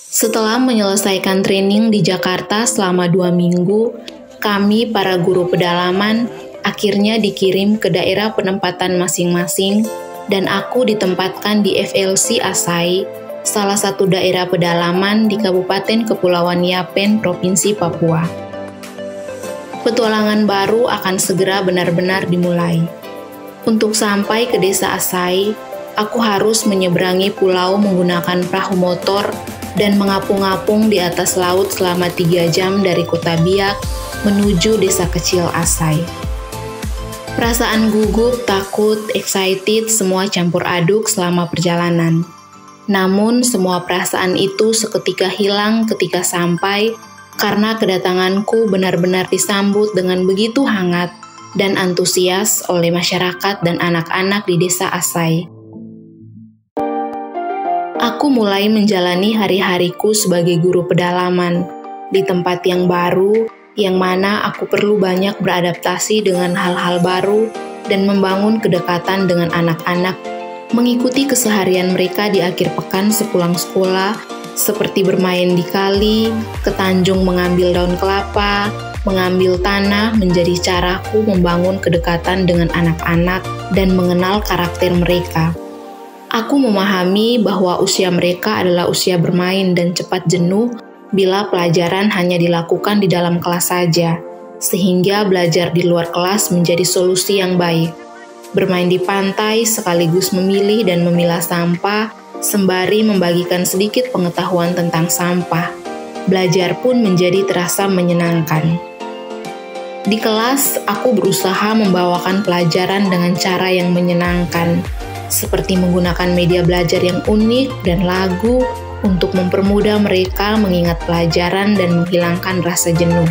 Setelah menyelesaikan training di Jakarta selama 2 minggu, kami para guru pedalaman akhirnya dikirim ke daerah penempatan masing-masing dan aku ditempatkan di FLC Asai, salah satu daerah pedalaman di Kabupaten Kepulauan Yapen, Provinsi Papua. Petualangan baru akan segera benar-benar dimulai. Untuk sampai ke desa Asai, aku harus menyeberangi pulau menggunakan perahu motor dan mengapung-apung di atas laut selama 3 jam dari Kota Biak menuju desa kecil Asai. Perasaan gugup, takut, excited, semua campur aduk selama perjalanan. Namun semua perasaan itu seketika hilang ketika sampai karena kedatanganku benar-benar disambut dengan begitu hangat dan antusias oleh masyarakat dan anak-anak di desa Asai. Aku mulai menjalani hari-hariku sebagai guru pedalaman di tempat yang baru, yang mana aku perlu banyak beradaptasi dengan hal-hal baru dan membangun kedekatan dengan anak-anak, mengikuti keseharian mereka di akhir pekan sepulang sekolah, seperti bermain di kali, ke Tanjung mengambil daun kelapa, mengambil tanah menjadi caraku membangun kedekatan dengan anak-anak dan mengenal karakter mereka. Aku memahami bahwa usia mereka adalah usia bermain dan cepat jenuh bila pelajaran hanya dilakukan di dalam kelas saja, sehingga belajar di luar kelas menjadi solusi yang baik. Bermain di pantai sekaligus memilih dan memilah sampah, sembari membagikan sedikit pengetahuan tentang sampah. Belajar pun menjadi terasa menyenangkan. Di kelas, aku berusaha membawakan pelajaran dengan cara yang menyenangkan, seperti menggunakan media belajar yang unik dan lagu untuk mempermudah mereka mengingat pelajaran dan menghilangkan rasa jenuh.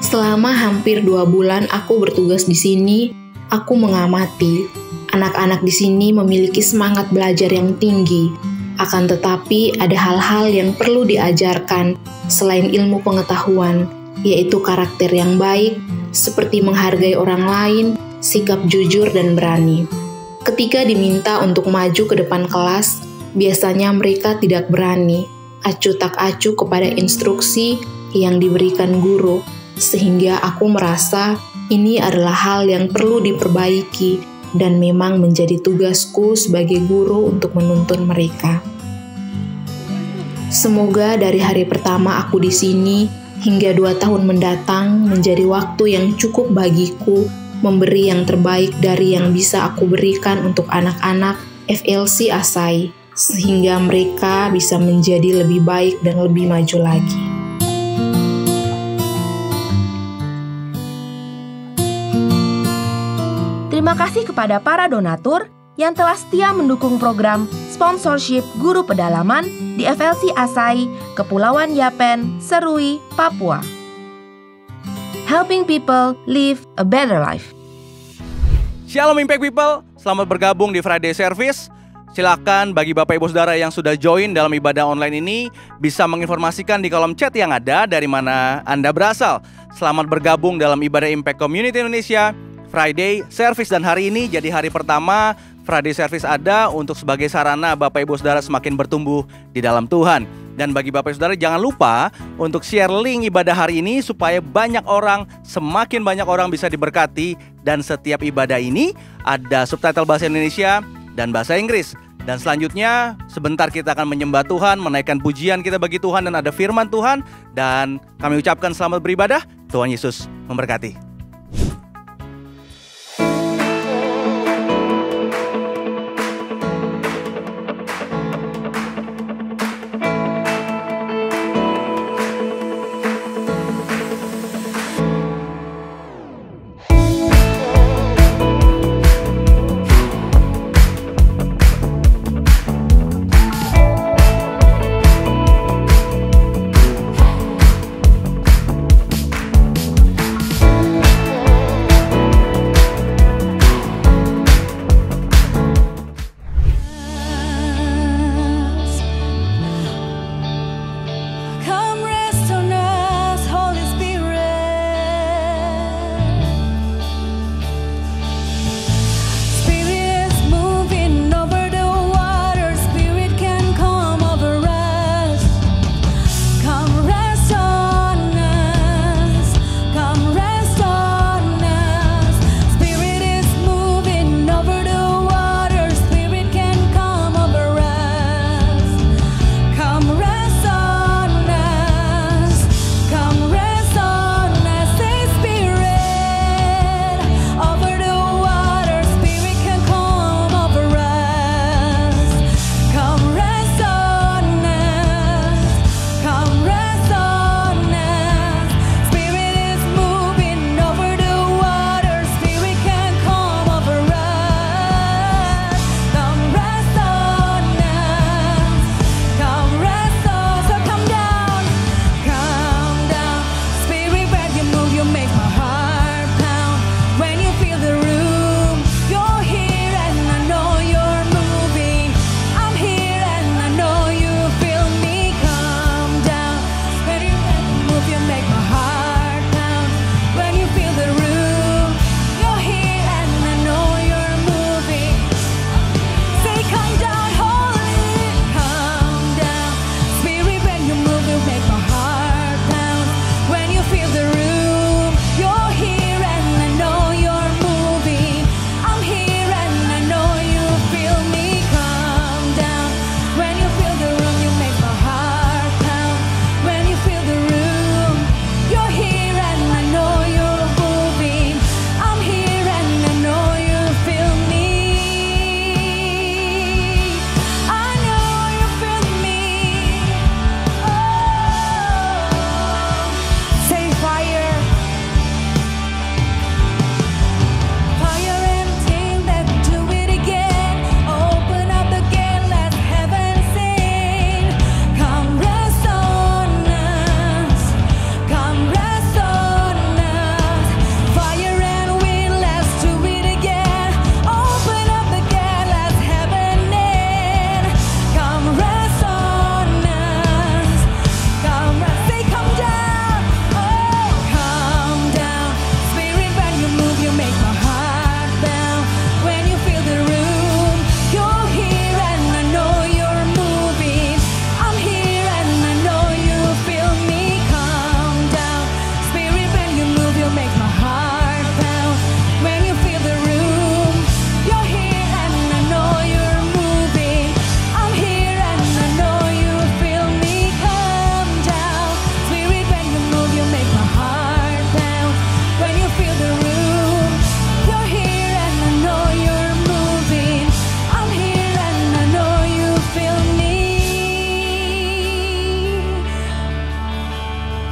Selama hampir 2 bulan aku bertugas di sini, aku mengamati. Anak-anak di sini memiliki semangat belajar yang tinggi, akan tetapi ada hal-hal yang perlu diajarkan selain ilmu pengetahuan, yaitu karakter yang baik, seperti menghargai orang lain, sikap jujur dan berani. Ketika diminta untuk maju ke depan kelas, biasanya mereka tidak berani, acuh tak acuh kepada instruksi yang diberikan guru, sehingga aku merasa ini adalah hal yang perlu diperbaiki dan memang menjadi tugasku sebagai guru untuk menuntun mereka. Semoga dari hari pertama aku di sini hingga 2 tahun mendatang menjadi waktu yang cukup bagiku memberi yang terbaik dari yang bisa aku berikan untuk anak-anak FLC Asai, sehingga mereka bisa menjadi lebih baik dan lebih maju lagi. Terima kasih kepada para donatur yang telah setia mendukung program sponsorship guru pedalaman di FLC Asai, Kepulauan Yapen, Serui, Papua. Helping people live a better life. Shalom Impact People, selamat bergabung di Friday Service. Silakan bagi Bapak Ibu Saudara yang sudah join dalam ibadah online ini bisa menginformasikan di kolom chat yang ada dari mana Anda berasal. Selamat bergabung dalam ibadah Impact Community Indonesia Friday Service, dan hari ini jadi hari pertama Friday Service ada untuk sebagai sarana Bapak Ibu Saudara semakin bertumbuh di dalam Tuhan. Dan bagi Bapak Ibu Saudara jangan lupa untuk share link ibadah hari ini supaya semakin banyak orang bisa diberkati. Dan setiap ibadah ini ada subtitle bahasa Indonesia dan bahasa Inggris. Dan selanjutnya sebentar kita akan menyembah Tuhan, menaikkan pujian kita bagi Tuhan, dan ada firman Tuhan. Dan kami ucapkan selamat beribadah. Tuhan Yesus memberkati.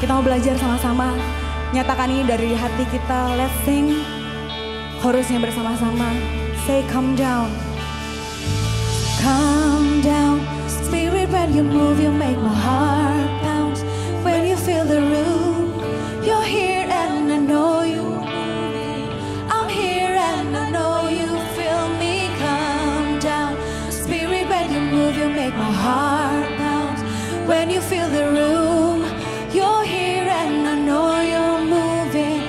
Kita mau belajar sama-sama, nyatakan ini dari hati kita. Let's sing chorusnya bersama-sama. Say come down. Come down, Spirit, when you move, you make my heart bounce. When you feel the room, you're here and I know you. I'm here and I know you feel me. Come down, Spirit, when you move, you make my heart bounce. When you feel the room, you're here and I know you're moving.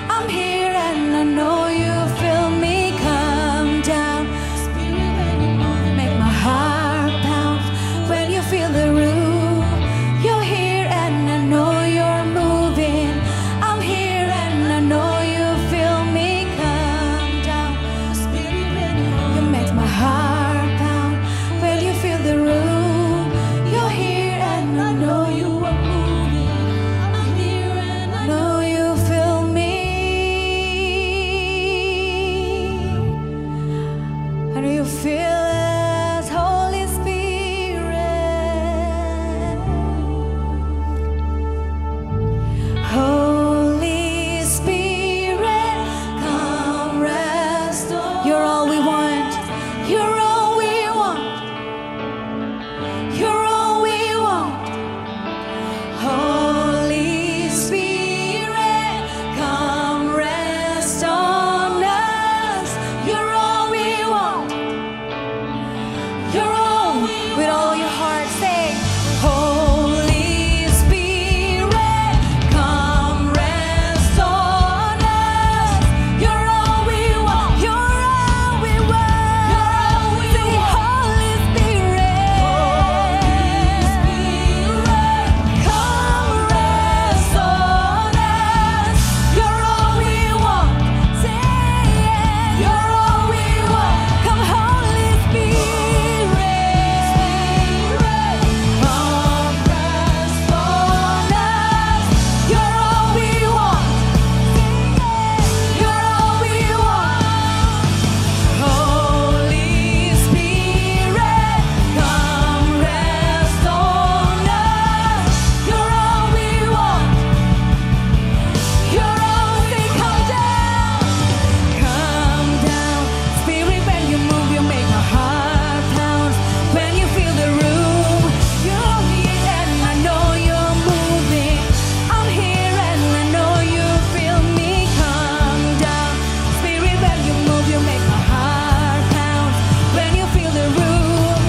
I'm here and I know you feel me. Come down, Spirit, when you move, make my heart pounce. When you feel the room, you're here and I know you're moving. I'm here and I know you feel me. Come down, Spirit, when you make my heart pound. When you feel the room, you're here and I know you are moving. I'm here and I know you feel me. And you feel it, Holy Spirit. Holy Spirit, come rest on. You're all we want. You're all we want. You're all we want. Holy Spirit, come rest on us. You're all we want. You're all with all your heart. Say, Holy Spirit, come rest on us. You're all we want. You're all we want. Say, Holy Spirit, come rest on us. You're all we want. Say, you're all we want. Come, Holy Spirit, come rest on us. You're all we want. You're all we want. Holy Spirit, come rest on us. You're all we want. You're all we come down. Come down, Spirit, when you move, you make my heart pounce. When you feel the room, you're here and I know you're moving. I'm here and I know you feel me. Come down, Spirit, when you move, you make my heart pounce. When you feel the room,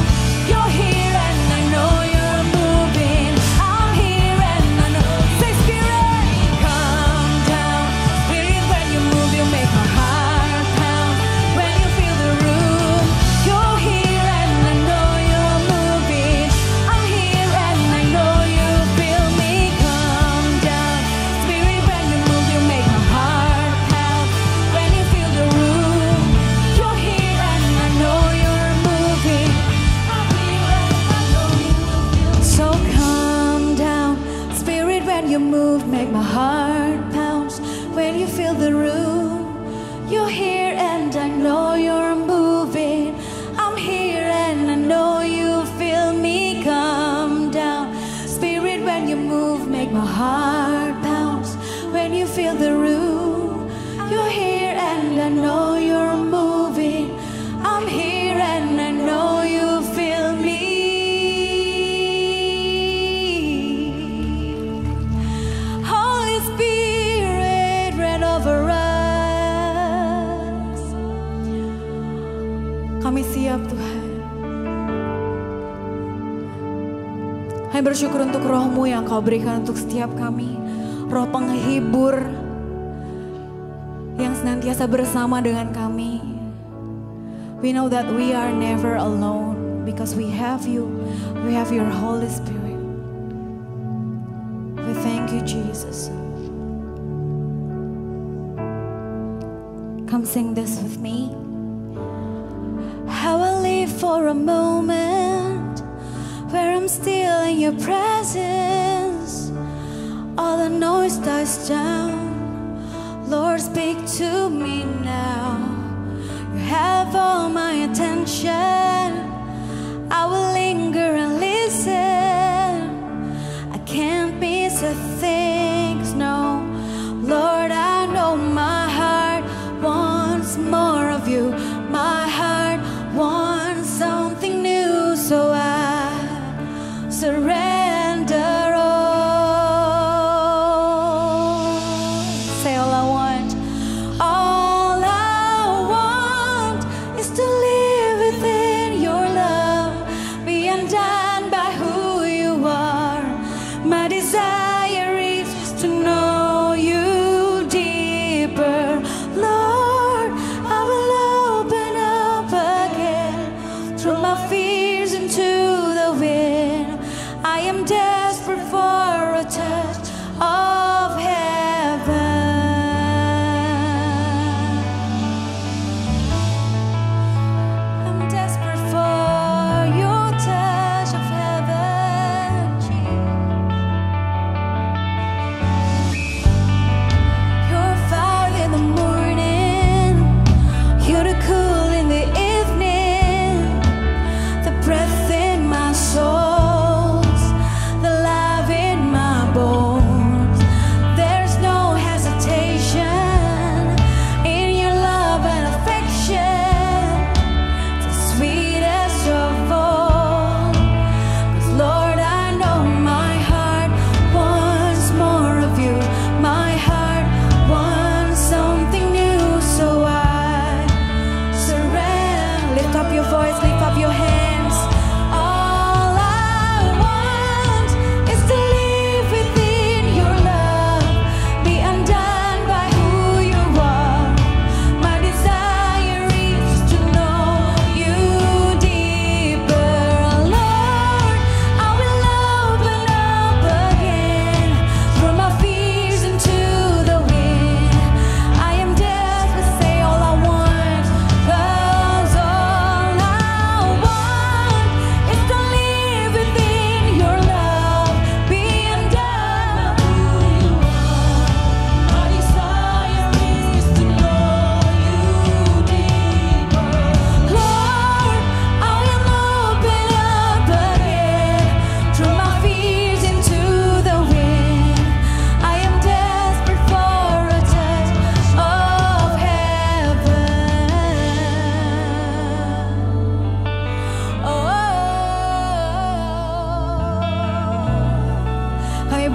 you're here and I know you're moving. I'm here and I know. Say, Spirit, come down. Spirit, when you move, you make my heart pound. When you feel the room, you're here and I know you're moving. I'm here and I know you feel me. Come down. Spirit, when you move, you make my heart pound. When you feel the room, you're here and I know you're moving. I'm here and I know you feel me. So come down, Spirit, when you move, make my heart pounce. When you feel the room, you're here and I know you're moving. I'm here and I know you feel me. Come down, Spirit, when you move, make my heart pounce. When you feel the room, you're here and I know you're moving. I'm here and I know you feel me. Holy Spirit, reign over us. Kami siap, Tuhan. Kami bersyukur untuk roh-Mu yang Kau berikan untuk setiap kami. Roh penghibur yang senantiasa bersama dengan kami. We know that we are never alone because we have you. We have your Holy Spirit. We thank you, Jesus. Come sing this with me. How I live for a moment where I'm still in your presence. All the noise dies down. Lord, speak to me now. You have all my attention. I will linger and listen. I can't miss a thing.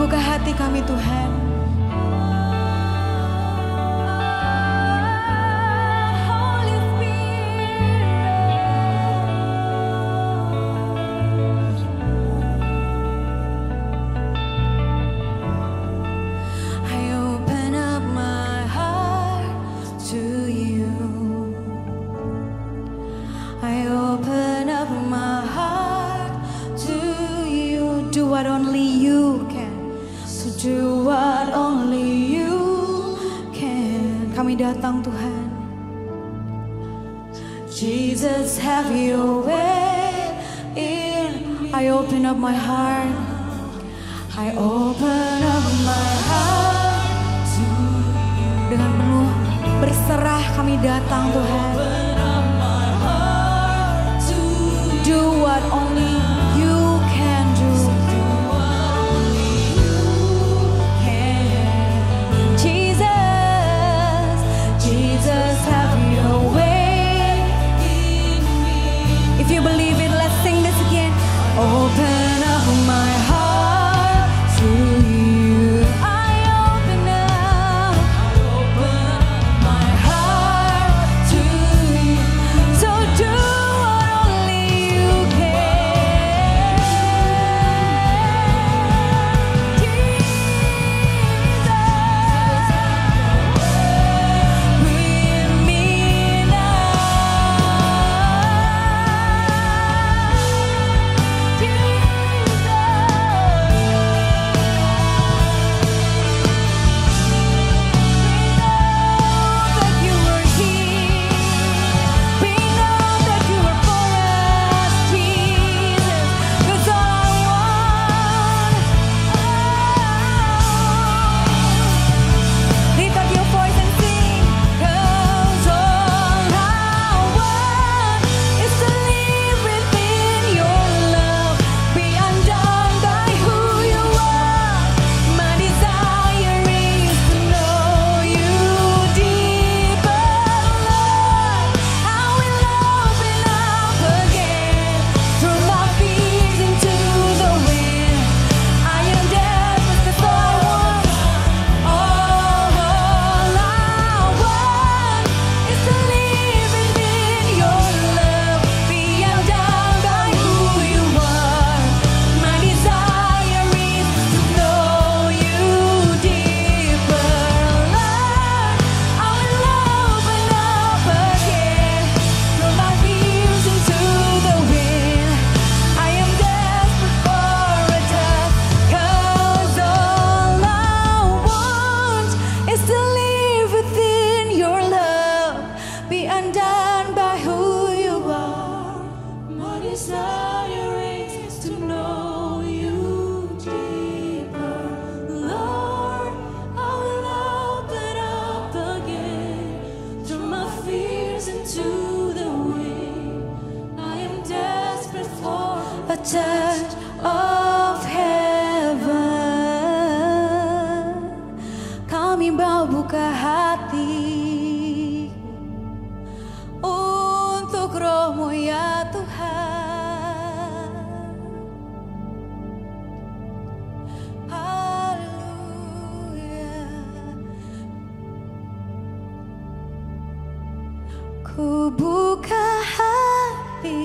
buka hati kami Tuhan. Holy Spirit, I open up my heart to you. I open up my heart to you. Do what only you can. So do what only you can. Kami datang Tuhan. Jesus, have your way in. I open up my heart. I open up my heart to you. Dengan penuh berserah kami datang Tuhan. Do what only you can do. Jesus, Jesus, have your way in me. If you believe it, let's sing this again. Open up my heart to you. I open up my heart to you. So do what only you can. Jesus, with me lift up your voice and sing. 'Cause all I want is to live within your love, be undone by who you are. My desire is to know you deeper, Lord. I will open up again, throw my fears into the wind. I am desperate, that's all I want. All I want is to live within your love, be undone by who you are. My desire is to know you deeper, Lord. I will open up again, throw my fears into the wind. I am desperate for a touch, 'cause all I want is to live within your love, be undone by who you are. My desire is to know you deeper, Lord. I will open up again, throw my fears into the wind. I am desperate for a touch of heaven. Kami mau buka hati untuk Roh-Mu ya Tuhan. Haleluya. Ku buka hati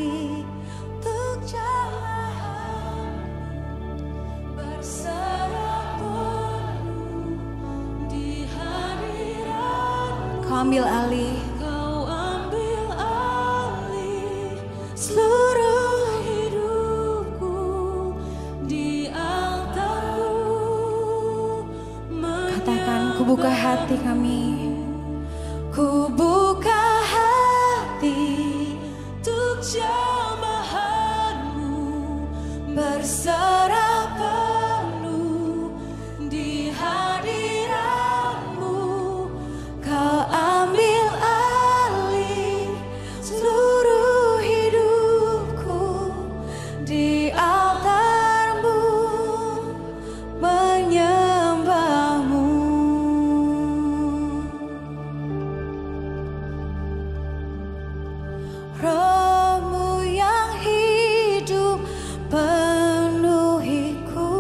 untuk jamahan, berserah penuh di hadirat. Kau ambil alih, kau ambil alih seluruh hidupku di altar-Mu. Katakan, ku buka hati kami. Ku buka hati untuk jamahan-Mu, berserah penuh di hadirat-Mu. Kau ambil alih seluruh hidupku di altar-Mu, menyembah-Mu. Roh-Mu yang hidup penuhiku,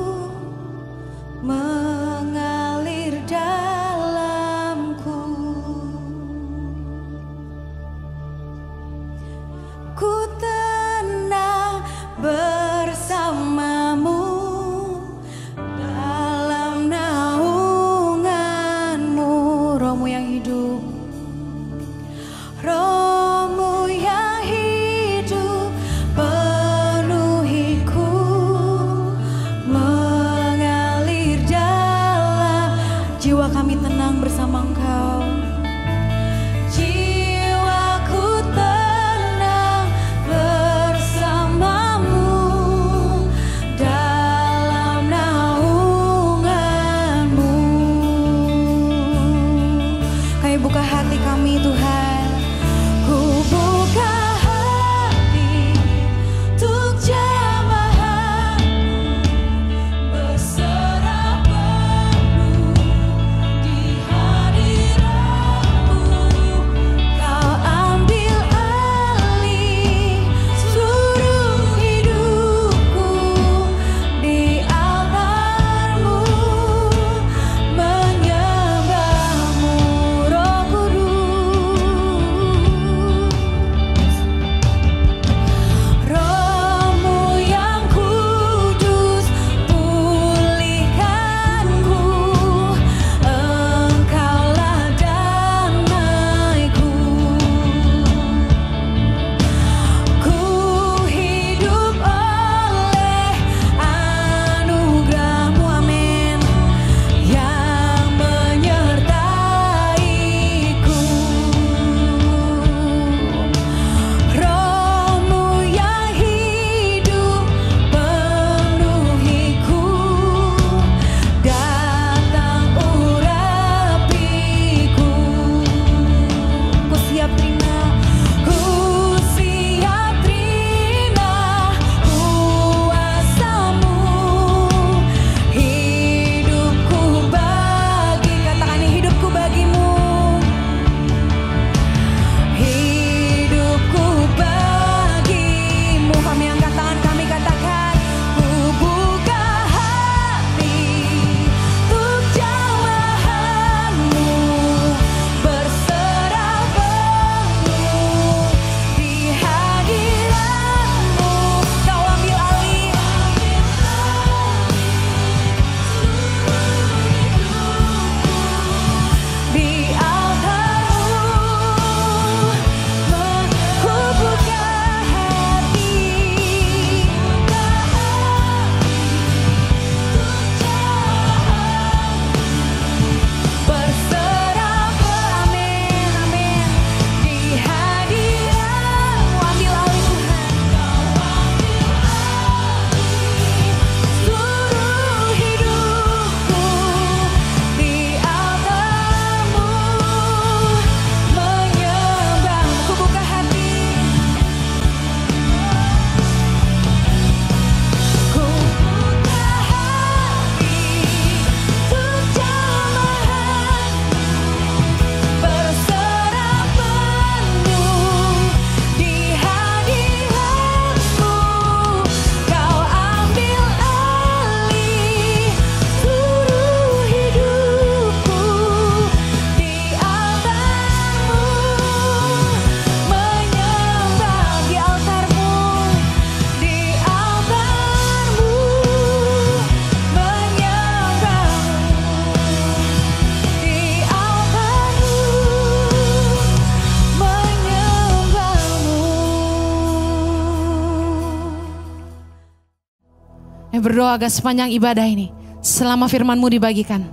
Saya berdoa agar sepanjang ibadah ini, selama firman-Mu dibagikan,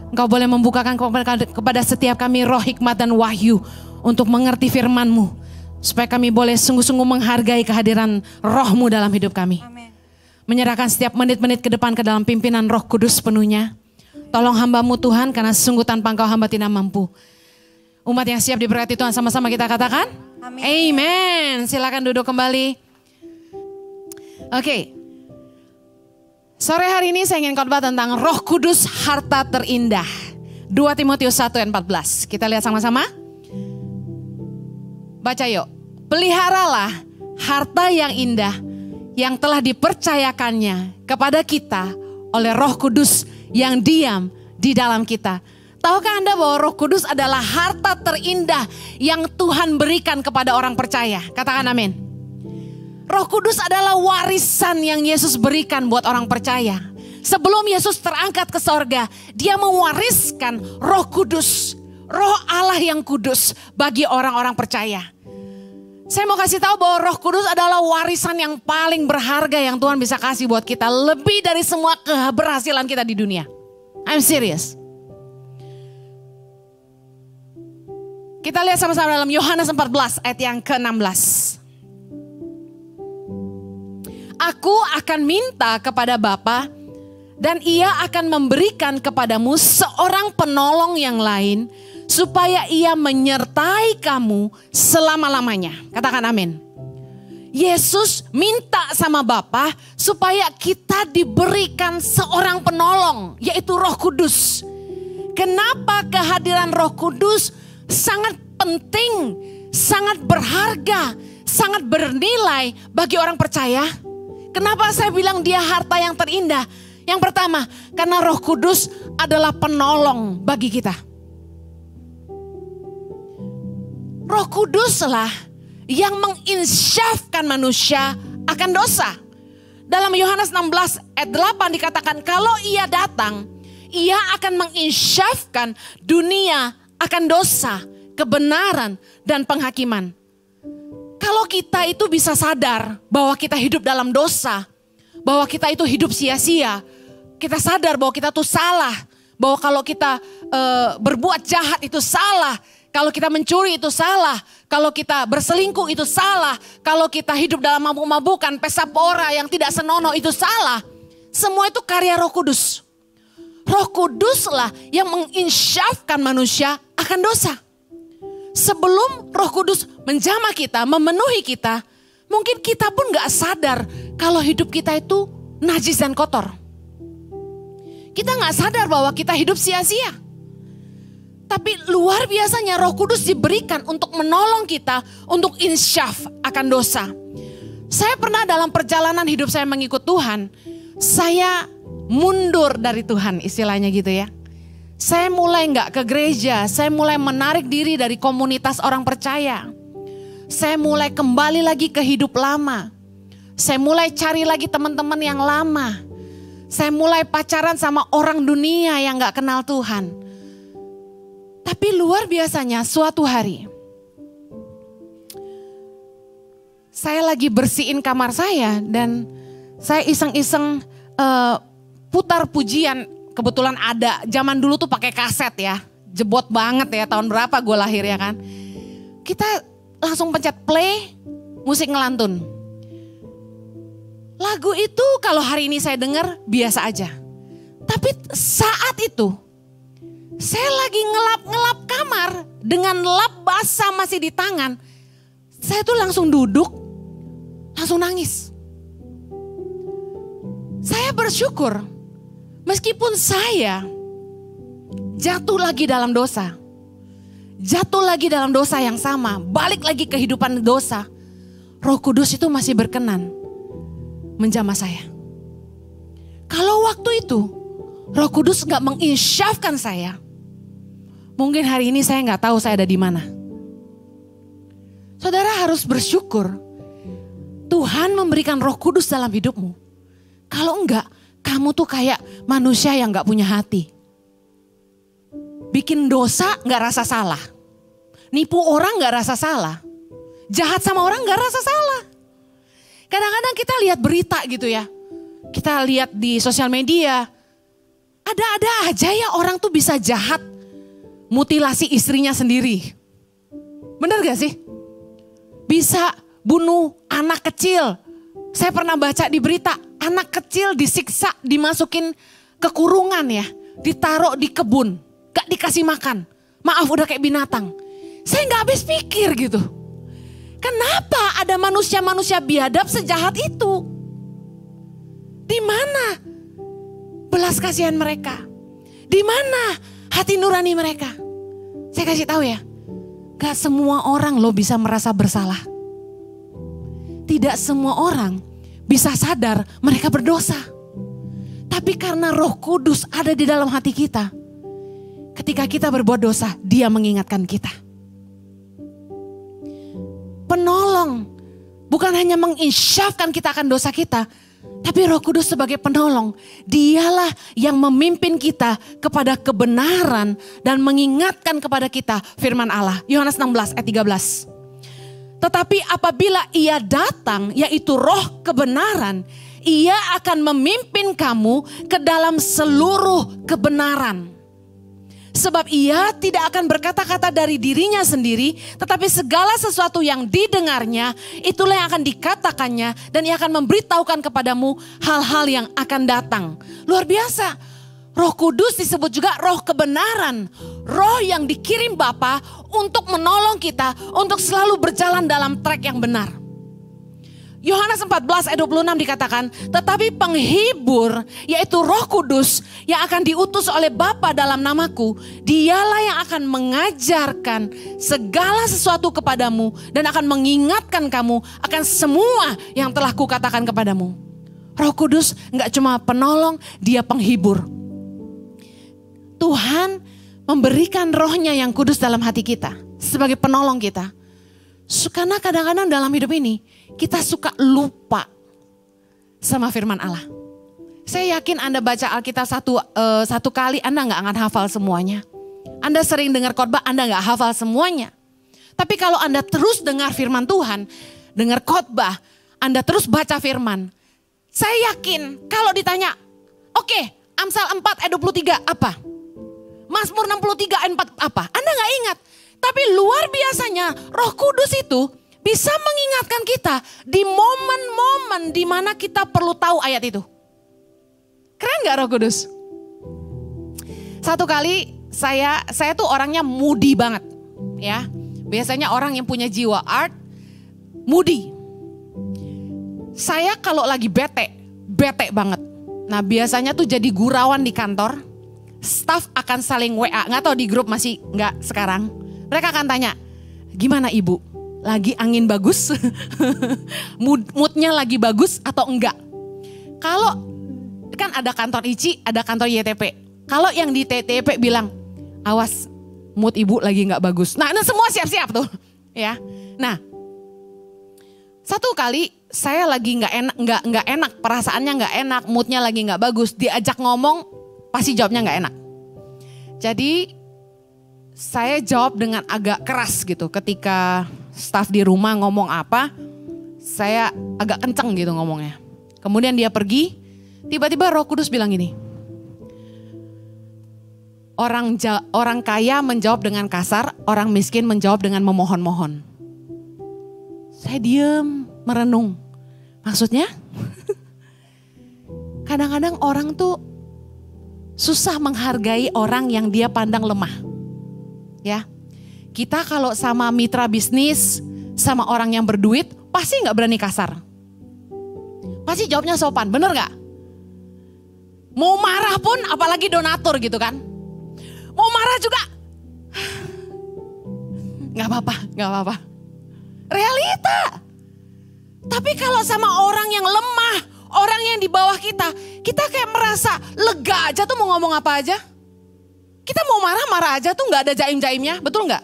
Engkau boleh membukakan kepada setiap kami roh hikmat dan wahyu untuk mengerti firman-Mu. Supaya kami boleh sungguh-sungguh menghargai kehadiran roh-Mu dalam hidup kami. Menyerahkan setiap menit-menit ke depan ke dalam pimpinan Roh Kudus penuhnya. Tolong hamba-Mu Tuhan, karena sungguh tanpa Engkau hamba tidak mampu. Umat yang siap diberkati Tuhan, sama-sama kita katakan. Amen. Silakan duduk kembali. Oke. Sore hari ini saya ingin khotbah tentang Roh Kudus, harta terindah. 2 Timotius 1 ayat 14. Kita lihat sama-sama. Baca yuk. Peliharalah harta yang indah yang telah dipercayakannya kepada kita oleh Roh Kudus yang diam di dalam kita. Tahukah Anda bahwa Roh Kudus adalah harta terindah yang Tuhan berikan kepada orang percaya? Katakan amin. Roh Kudus adalah warisan yang Yesus berikan buat orang percaya. Sebelum Yesus terangkat ke sorga, dia mewariskan Roh Kudus, Roh Allah yang kudus bagi orang-orang percaya. Saya mau kasih tahu bahwa Roh Kudus adalah warisan yang paling berharga yang Tuhan bisa kasih buat kita. Lebih dari semua keberhasilan kita di dunia. I'm serious. Kita lihat sama-sama dalam Yohanes 14 ayat yang ke-16. Aku akan minta kepada Bapa dan Ia akan memberikan kepadamu seorang penolong yang lain, supaya ia menyertai kamu selama-lamanya. Katakan amin. Yesus minta sama Bapa supaya kita diberikan seorang penolong, yaitu Roh Kudus. Kenapa kehadiran Roh Kudus sangat penting, sangat berharga, sangat bernilai bagi orang percaya? Kenapa saya bilang dia harta yang terindah? Yang pertama, karena Roh Kudus adalah penolong bagi kita. Roh Kuduslah yang menginsyafkan manusia akan dosa. Dalam Yohanes 16 ayat 8 dikatakan, kalau ia datang, ia akan menginsyafkan dunia akan dosa, kebenaran, dan penghakiman. Kalau kita itu bisa sadar bahwa kita hidup dalam dosa, bahwa kita itu hidup sia-sia, kita sadar bahwa kita tuh salah, bahwa kalau kita berbuat jahat itu salah, kalau kita mencuri itu salah, kalau kita berselingkuh itu salah, kalau kita hidup dalam mabuk-mabukan, pesta pora yang tidak senonoh itu salah. Semua itu karya Roh Kudus. Roh Kuduslah yang menginsyafkan manusia akan dosa. Sebelum Roh Kudus menjamah kita, memenuhi kita, mungkin kita pun gak sadar kalau hidup kita itu najis dan kotor. Kita gak sadar bahwa kita hidup sia-sia. Tapi luar biasanya Roh Kudus diberikan untuk menolong kita untuk insyaf akan dosa. Saya pernah dalam perjalanan hidup saya mengikut Tuhan, saya mundur dari Tuhan istilahnya gitu ya. Saya mulai gak ke gereja, saya mulai menarik diri dari komunitas orang percaya. Saya mulai kembali lagi ke hidup lama. Saya mulai cari lagi teman-teman yang lama. Saya mulai pacaran sama orang dunia yang gak kenal Tuhan. Tapi luar biasanya suatu hari, saya lagi bersihin kamar saya dan saya iseng-iseng putar pujian. Kebetulan ada, zaman dulu tuh pakai kaset ya, jebot banget ya, tahun berapa gue lahir ya kan. Kita langsung pencet play, musik ngelantun. Lagu itu kalau hari ini saya dengar biasa aja. Tapi saat itu, saya lagi ngelap-ngelap kamar dengan lap basah masih di tangan. Saya tuh langsung duduk, langsung nangis. Saya bersyukur meskipun saya jatuh lagi dalam dosa. Jatuh lagi dalam dosa yang sama, balik lagi kehidupan dosa. Roh Kudus itu masih berkenan menjamah saya. Kalau waktu itu Roh Kudus gak menginsyafkan saya, mungkin hari ini saya gak tahu saya ada di mana. Saudara harus bersyukur Tuhan memberikan Roh Kudus dalam hidupmu. Kalau enggak, kamu tuh kayak manusia yang gak punya hati. Bikin dosa gak rasa salah. Nipu orang gak rasa salah. Jahat sama orang gak rasa salah. Kadang-kadang kita lihat berita gitu ya. kita lihat di sosial media, ada-ada aja ya orang tuh bisa jahat, mutilasi istrinya sendiri. Bener gak sih? Bisa bunuh anak kecil. Saya pernah baca di berita, anak kecil disiksa, dimasukin ke kurungan ya, ditaruh di kebun, gak dikasih makan. Maaf, udah kayak binatang. Saya gak habis pikir gitu. Kenapa ada manusia-manusia biadab sejahat itu? Di mana belas kasihan mereka? Di mana hati nurani mereka? Saya kasih tahu ya, gak semua orang loh bisa merasa bersalah. Tidak semua orang bisa sadar mereka berdosa. Tapi karena Roh Kudus ada di dalam hati kita, ketika kita berbuat dosa, Dia mengingatkan kita. Penolong, bukan hanya menginsyafkan kita akan dosa kita, tapi Roh Kudus sebagai penolong, Dialah yang memimpin kita kepada kebenaran dan mengingatkan kepada kita firman Allah. Yohanes 16 ayat 13. Tetapi apabila Ia datang, yaitu Roh kebenaran, Ia akan memimpin kamu ke dalam seluruh kebenaran. Sebab Ia tidak akan berkata-kata dari dirinya sendiri, tetapi segala sesuatu yang didengarnya, itulah yang akan dikatakannya, dan Ia akan memberitahukan kepadamu hal-hal yang akan datang. Luar biasa. Roh Kudus disebut juga roh kebenaran. Roh yang dikirim Bapa untuk menolong kita, untuk selalu berjalan dalam track yang benar. Yohanes 14 ayat 26 dikatakan, tetapi penghibur yaitu Roh Kudus yang akan diutus oleh Bapa dalam namaku, Dialah yang akan mengajarkan segala sesuatu kepadamu dan akan mengingatkan kamu akan semua yang telah kukatakan kepadamu. Roh Kudus gak cuma penolong, Dia penghibur. Tuhan memberikan rohnya yang kudus dalam hati kita sebagai penolong kita. Karena kadang-kadang dalam hidup ini kita suka lupa sama firman Allah. Saya yakin Anda baca Alkitab satu kali Anda gak akan hafal semuanya. Anda sering dengar khotbah Anda gak hafal semuanya. Tapi kalau Anda terus dengar firman Tuhan, dengar khotbah, Anda terus baca firman. Saya yakin kalau ditanya, oke, Amsal 4 ayat 23 apa? Mazmur 63 ayat 4 apa? Anda gak ingat. Tapi luar biasanya Roh Kudus itu bisa mengingatkan kita di momen-momen di mana kita perlu tahu ayat itu. Keren gak Roh Kudus? Satu kali saya tuh orangnya moody banget ya. Biasanya orang yang punya jiwa art moody. Saya kalau lagi bete banget. Nah biasanya tuh jadi gurauan di kantor. Staff akan saling WA, gak tahu di grup masih gak sekarang. Mereka akan tanya, gimana ibu? Lagi angin bagus? Moodnya lagi bagus atau enggak? Kalau kan ada kantor ICI, ada kantor YTP. Kalau yang di TTP bilang, awas mood ibu lagi gak bagus. Nah semua siap-siap tuh. Ya. Nah, satu kali saya lagi nggak enak, perasaannya nggak enak, moodnya lagi nggak bagus. Diajak ngomong, pasti jawabnya nggak enak. Jadi saya jawab dengan agak keras gitu. Ketika staf di rumah ngomong apa, saya agak kenceng gitu ngomongnya. Kemudian dia pergi, tiba-tiba Roh Kudus bilang gini. Orang kaya menjawab dengan kasar, orang miskin menjawab dengan memohon-mohon. Saya diam, merenung. Maksudnya? Kadang-kadang orang tuh susah menghargai orang yang dia pandang lemah. Ya, kita kalau sama mitra bisnis, sama orang yang berduit, pasti nggak berani kasar. Pasti jawabnya sopan, bener nggak? Mau marah pun, apalagi donatur gitu kan? Mau marah juga, nggak apa-apa. Realita. Tapi kalau sama orang yang lemah, orang yang di bawah kita kayak merasa lega aja tuh mau ngomong apa aja. Kita mau marah-marah aja tuh gak ada jaim-jaimnya, betul gak?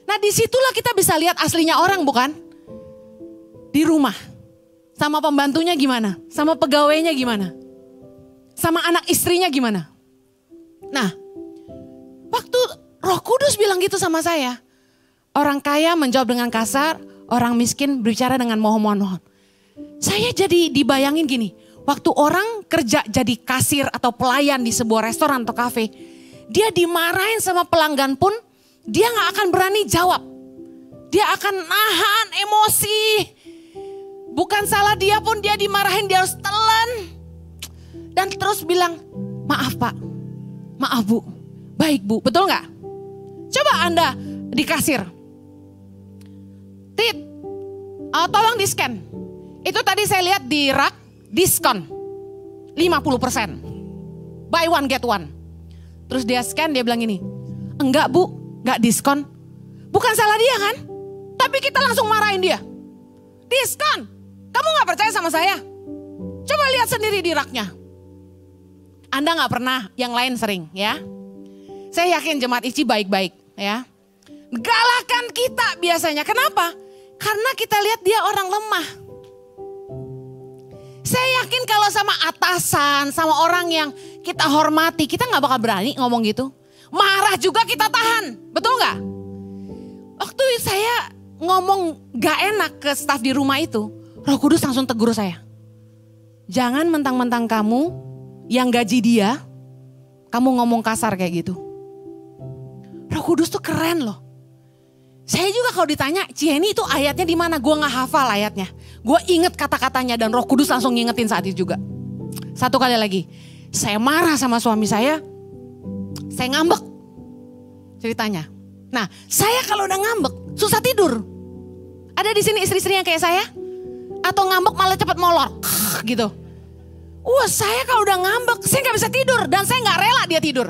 Nah disitulah kita bisa lihat aslinya orang bukan? Di rumah, sama pembantunya gimana? Sama pegawainya gimana? Sama anak istrinya gimana? Nah, waktu Roh Kudus bilang gitu sama saya, orang kaya menjawab dengan kasar, orang miskin berbicara dengan mohon-mohon. Saya jadi dibayangin gini, Waktu orang kerja jadi kasir atau pelayan di sebuah restoran atau kafe, dia dimarahin sama pelanggan pun, dia gak akan berani jawab. Dia akan nahan emosi. Bukan salah dia pun dia dimarahin, dia harus telan. Dan terus bilang, maaf Pak, maaf Bu, baik Bu, betul gak? Coba Anda di kasir. Tit, tolong di scan. Itu tadi saya lihat di rak, diskon 50%. Buy one get one. Terus dia scan, dia bilang gini, enggak Bu, enggak diskon. Bukan salah dia kan? Tapi kita langsung marahin dia. Diskon, kamu gak percaya sama saya? Coba lihat sendiri di raknya. Anda gak pernah, yang lain sering ya. Saya yakin jemaat ICI baik-baik ya. Galakan kita biasanya, kenapa? Karena kita lihat dia orang lemah. Saya yakin kalau sama atasan, sama orang yang kita hormati, kita gak bakal berani ngomong gitu. Marah juga kita tahan, betul gak? Waktu saya ngomong gak enak ke staf di rumah itu, Roh Kudus langsung tegur saya. Jangan mentang-mentang kamu yang gaji dia, kamu ngomong kasar kayak gitu. Roh Kudus tuh keren loh. Saya juga kalau ditanya, Cieni itu ayatnya di mana? Gue nggak hafal ayatnya. Gue inget kata-katanya dan Roh Kudus langsung ngingetin saat itu juga. Satu kali lagi, saya marah sama suami saya ngambek ceritanya. Nah, saya kalau udah ngambek susah tidur. Ada di sini istri-istri yang kayak saya? Atau ngambek malah cepet molor gitu. Wah, saya kalau udah ngambek, saya nggak bisa tidur dan saya nggak rela dia tidur.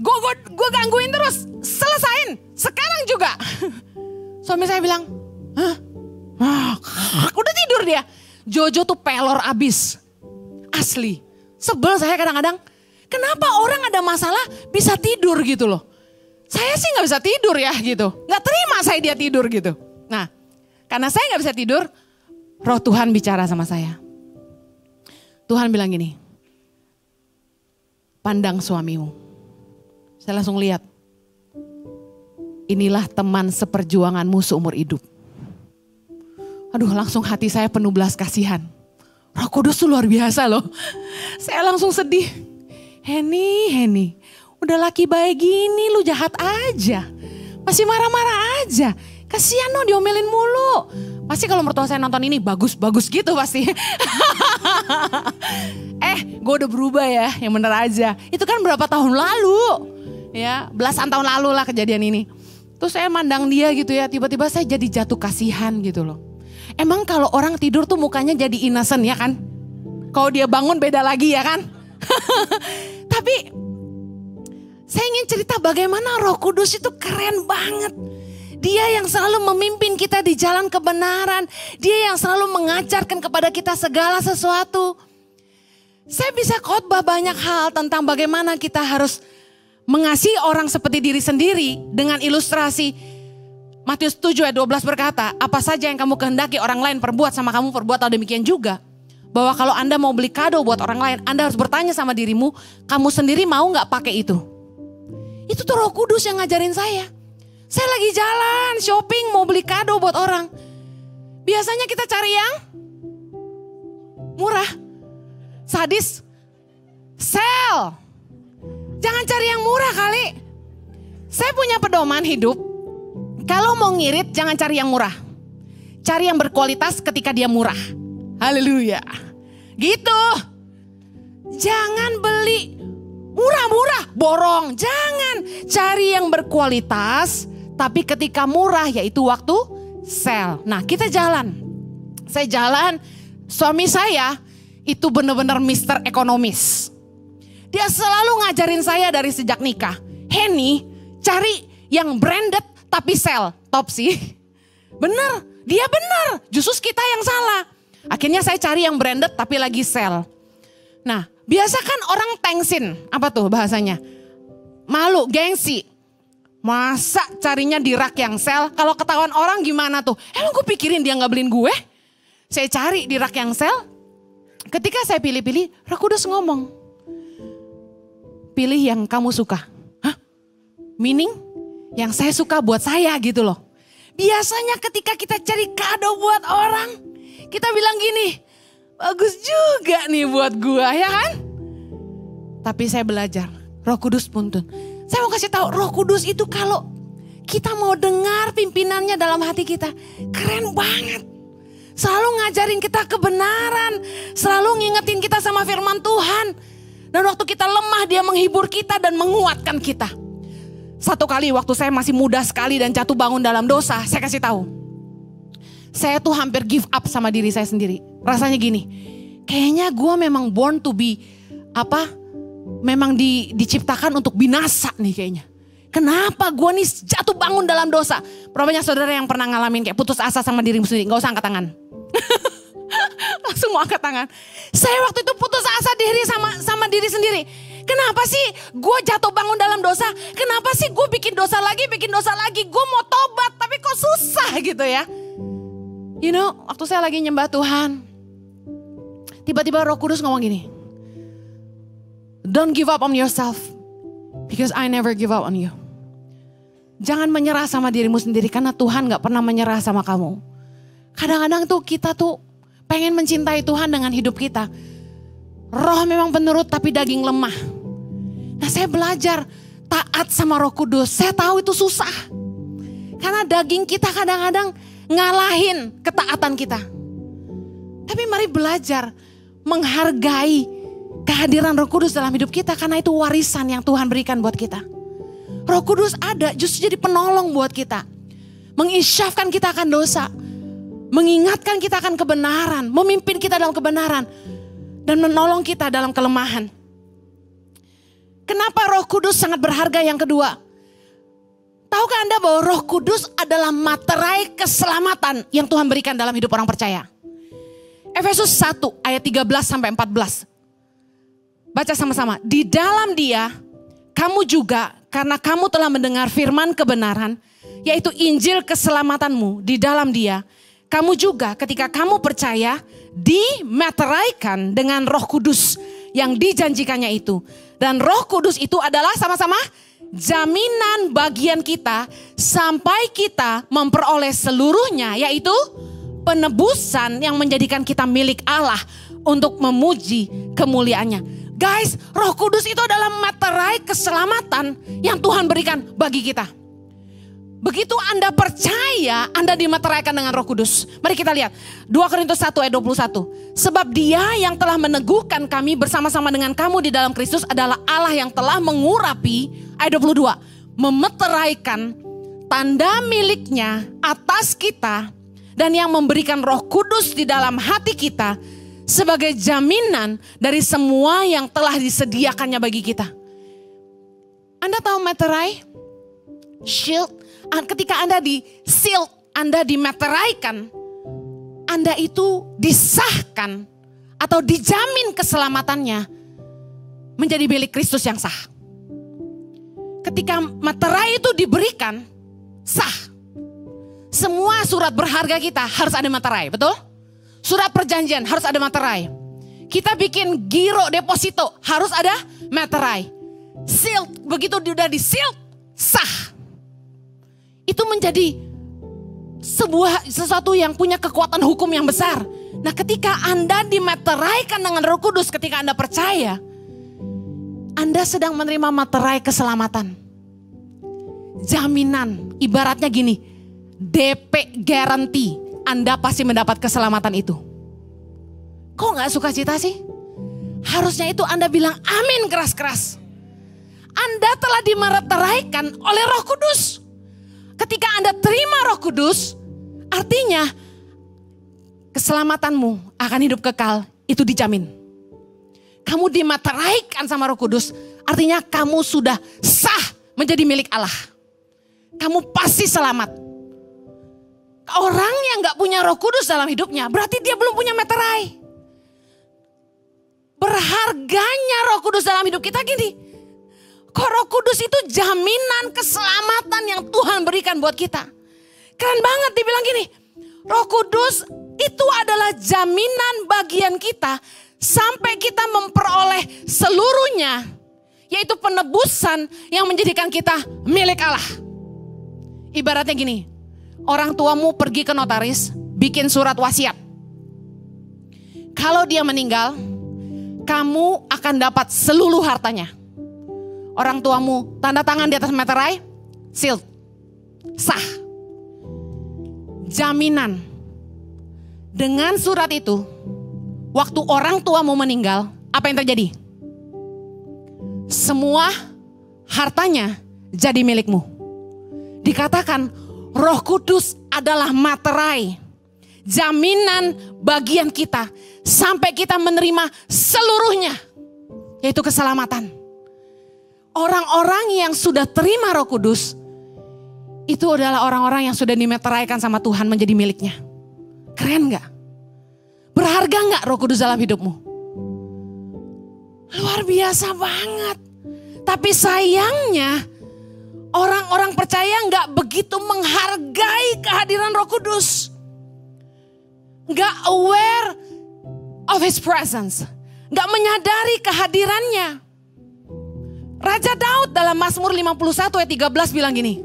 Gue gangguin terus, selesain sekarang juga. Suami saya bilang, hah? Udah tidur dia. Jojo tuh pelor abis, asli. Sebel saya kadang-kadang, kenapa orang ada masalah bisa tidur gitu loh. Saya sih gak bisa tidur ya gitu, gak terima saya dia tidur gitu. Nah, karena saya gak bisa tidur, Roh Tuhan bicara sama saya. Tuhan bilang gini, pandang suamimu. Saya langsung lihat, inilah teman seperjuanganmu seumur hidup. Aduh, langsung hati saya penuh belas kasihan. Roh Kudus tuh luar biasa loh. Saya langsung sedih. Heni, udah laki baik gini lu jahat aja. Masih marah-marah aja. Kasihan loh diomelin mulu. Pasti kalau mertua saya nonton ini bagus-bagus gitu pasti. Gue udah berubah ya, yang bener aja. Itu kan berapa tahun lalu. Ya, belasan tahun lalu lah kejadian ini. Terus saya mandang dia gitu ya, tiba-tiba saya jadi jatuh kasihan gitu loh. Emang kalau orang tidur tuh mukanya jadi innocent ya kan? Kalau dia bangun beda lagi ya kan? Tapi saya ingin cerita bagaimana Roh Kudus itu keren banget. Dia yang selalu memimpin kita di jalan kebenaran. Dia yang selalu mengajarkan kepada kita segala sesuatu. Saya bisa khotbah banyak hal tentang bagaimana kita harus mengasihi orang seperti diri sendiri dengan ilustrasi. Matius 7 ayat 12 berkata, apa saja yang kamu kehendaki orang lain perbuat sama kamu, perbuat atau demikian juga. Bahwa kalau Anda mau beli kado buat orang lain, Anda harus bertanya sama dirimu, kamu sendiri mau gak pakai itu? Itu tuh Roh Kudus yang ngajarin saya. Saya lagi jalan, shopping, mau beli kado buat orang. Biasanya kita cari yang murah, sadis, sell. Jangan cari yang murah kali. Saya punya pedoman hidup. Kalau mau ngirit jangan cari yang murah. Cari yang berkualitas ketika dia murah. Haleluya. Gitu. Jangan beli murah-murah, borong. Jangan. Cari yang berkualitas. Tapi ketika murah yaitu waktu sell. Nah kita jalan. Saya jalan. Suami saya itu benar-benar Mr. Ekonomis. Dia selalu ngajarin saya dari sejak nikah. Heni, cari yang branded tapi sell. Top sih. Bener, dia bener. Justru kita yang salah. Akhirnya saya cari yang branded tapi lagi sell. Nah, biasa kan orang tengsin. Apa tuh bahasanya? Malu, gengsi. Masa carinya di rak yang sell? Kalau ketahuan orang gimana tuh? Emang gue pikirin dia gak beliin gue? Saya cari di rak yang sell. Ketika saya pilih-pilih, Roh Kudus ngomong. Pilih yang kamu suka. Hah? Meaning yang saya suka buat saya gitu loh. Biasanya ketika kita cari kado buat orang, kita bilang gini, bagus juga nih buat gua, ya kan? Tapi saya belajar, Roh Kudus tuntun. Saya mau kasih tahu, Roh Kudus itu kalau kita mau dengar pimpinannya dalam hati kita, keren banget. Selalu ngajarin kita kebenaran, selalu ngingetin kita sama firman Tuhan. Dan waktu kita lemah, dia menghibur kita dan menguatkan kita. Satu kali waktu saya masih muda sekali dan jatuh bangun dalam dosa, saya kasih tahu. Saya tuh hampir give up sama diri saya sendiri. Rasanya gini, kayaknya gue memang born to be, memang diciptakan untuk binasa nih kayaknya. Kenapa gue nih jatuh bangun dalam dosa? Berapa banyak saudara yang pernah ngalamin kayak putus asa sama dirimu sendiri? Gak usah angkat tangan. Langsung mau angkat tangan. Saya waktu itu putus asa diri sama diri sendiri. Kenapa sih gue jatuh bangun dalam dosa? Kenapa sih gue bikin dosa lagi? Gue mau tobat tapi kok susah gitu ya. You know, waktu saya lagi nyembah Tuhan, tiba-tiba Roh Kudus ngomong gini. Don't give up on yourself because I never give up on you. Jangan menyerah sama dirimu sendiri karena Tuhan gak pernah menyerah sama kamu. Kadang-kadang tuh kita tuh pengen mencintai Tuhan dengan hidup kita. Roh memang penurut tapi daging lemah. Nah saya belajar taat sama Roh Kudus. Saya tahu itu susah. Karena daging kita kadang-kadang ngalahin ketaatan kita. Tapi mari belajar menghargai kehadiran Roh Kudus dalam hidup kita. Karena itu warisan yang Tuhan berikan buat kita. Roh Kudus ada justru jadi penolong buat kita. Menginsyafkan kita akan dosa. Mengingatkan kita akan kebenaran. Memimpin kita dalam kebenaran. Dan menolong kita dalam kelemahan. Kenapa Roh Kudus sangat berharga yang kedua? Tahukah Anda bahwa Roh Kudus adalah materai keselamatan yang Tuhan berikan dalam hidup orang percaya? Efesus 1 ayat 13 sampai 14. Baca sama-sama. Di dalam Dia, kamu juga karena kamu telah mendengar firman kebenaran, yaitu Injil keselamatanmu. Di dalam Dia, kamu juga ketika kamu percaya, dimeteraikan dengan Roh Kudus yang dijanjikannya itu. Dan Roh Kudus itu adalah sama-sama jaminan bagian kita sampai kita memperoleh seluruhnya, yaitu penebusan yang menjadikan kita milik Allah untuk memuji kemuliaannya. Guys, Roh Kudus itu adalah materai keselamatan yang Tuhan berikan bagi kita. Begitu Anda percaya, Anda dimeteraikan dengan Roh Kudus. Mari kita lihat 2 Korintus 1 ayat 21. Sebab Dia yang telah meneguhkan kami bersama-sama dengan kamu di dalam Kristus adalah Allah yang telah mengurapi, ayat 22, memeteraikan tanda miliknya atas kita dan yang memberikan Roh Kudus di dalam hati kita sebagai jaminan dari semua yang telah disediakannya bagi kita. Anda tahu meterai? Shield. Ketika Anda di-sealed, Anda dimeteraikan, Anda itu disahkan atau dijamin keselamatannya menjadi milik Kristus yang sah. Ketika materai itu diberikan, sah. Semua surat berharga kita harus ada materai, betul? Surat perjanjian harus ada materai. Kita bikin giro deposito harus ada materai. Sealed, begitu sudah di-sealed, sah. Itu menjadi sesuatu yang punya kekuatan hukum yang besar. Nah ketika Anda dimeteraikan dengan Roh Kudus, ketika Anda percaya, Anda sedang menerima materai keselamatan. Jaminan, ibaratnya gini, DP guarantee, Anda pasti mendapat keselamatan itu. Kok gak suka cita sih? Harusnya itu Anda bilang amin keras-keras. Anda telah dimeteraikan oleh Roh Kudus. Ketika Anda terima Roh Kudus, artinya keselamatanmu akan hidup kekal, itu dijamin. Kamu dimeteraikan sama Roh Kudus, artinya kamu sudah sah menjadi milik Allah. Kamu pasti selamat. Orang yang gak punya Roh Kudus dalam hidupnya, berarti dia belum punya meterai. Berharganya Roh Kudus dalam hidup kita gini. Kok Roh Kudus itu jaminan keselamatan yang Tuhan berikan buat kita. Keren banget dibilang gini. Roh Kudus itu adalah jaminan bagian kita sampai kita memperoleh seluruhnya. Yaitu penebusan yang menjadikan kita milik Allah. Ibaratnya gini. Orang tuamu pergi ke notaris, bikin surat wasiat. Kalau dia meninggal, kamu akan dapat seluruh hartanya. Orang tuamu tanda tangan di atas meterai, sealed, sah. Jaminan. Dengan surat itu, waktu orang tuamu meninggal, apa yang terjadi? Semua hartanya jadi milikmu. Dikatakan Roh Kudus adalah materai, jaminan bagian kita sampai kita menerima seluruhnya, yaitu keselamatan. Orang-orang yang sudah terima Roh Kudus itu adalah orang-orang yang sudah dimeteraikan sama Tuhan menjadi miliknya. Keren gak? Berharga gak Roh Kudus dalam hidupmu? Luar biasa banget. Tapi sayangnya orang-orang percaya gak begitu menghargai kehadiran Roh Kudus. Gak aware of His presence. Gak menyadari kehadirannya. Raja Daud dalam Mazmur 51 ayat 13 bilang gini.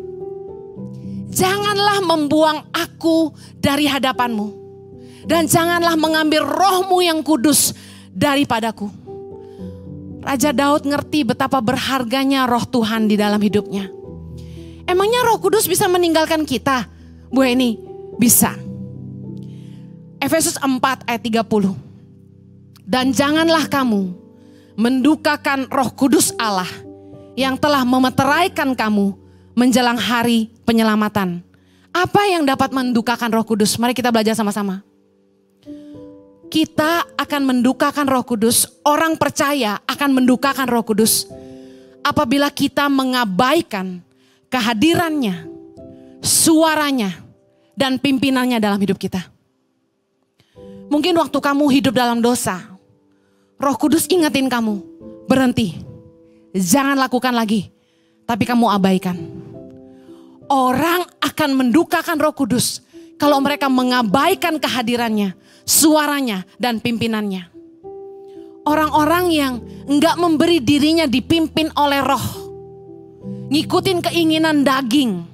Janganlah membuang aku dari hadapanmu. Dan janganlah mengambil rohmu yang kudus daripadaku. Raja Daud ngerti betapa berharganya roh Tuhan di dalam hidupnya. Emangnya Roh Kudus bisa meninggalkan kita? Bu Eni, bisa. Efesus 4 ayat 30. Dan janganlah kamu mendukakan Roh Kudus Allah yang telah memeteraikan kamu menjelang hari penyelamatan. Apa yang dapat mendukakan Roh Kudus? Mari kita belajar sama-sama. Kita akan mendukakan Roh Kudus, orang percaya akan mendukakan Roh Kudus apabila kita mengabaikan kehadirannya, suaranya, dan pimpinannya dalam hidup kita. Mungkin waktu kamu hidup dalam dosa, Roh Kudus ingetin kamu, berhenti, jangan lakukan lagi, tapi kamu abaikan. Orang akan mendukakan Roh Kudus kalau mereka mengabaikan kehadirannya, suaranya, dan pimpinannya. Orang-orang yang enggak memberi dirinya dipimpin oleh roh, ngikutin keinginan daging.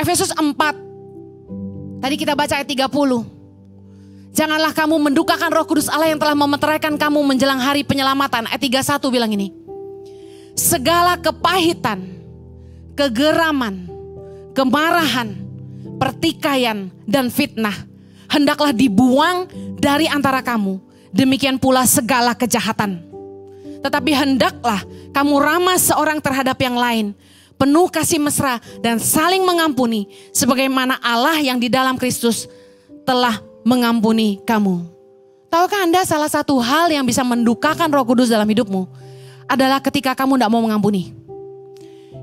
Efesus 4, tadi kita baca ayat 30. Janganlah kamu mendukakan Roh Kudus Allah yang telah memeteraikan kamu menjelang hari penyelamatan. Ayat 31 bilang ini. Segala kepahitan, kegeraman, kemarahan, pertikaian, dan fitnah hendaklah dibuang dari antara kamu. Demikian pula segala kejahatan. Tetapi hendaklah kamu ramah seorang terhadap yang lain, penuh kasih mesra dan saling mengampuni, sebagaimana Allah yang di dalam Kristus telah mengampuni kamu. Tahukah Anda salah satu hal yang bisa mendukakan Roh Kudus dalam hidupmu adalah ketika kamu tidak mau mengampuni.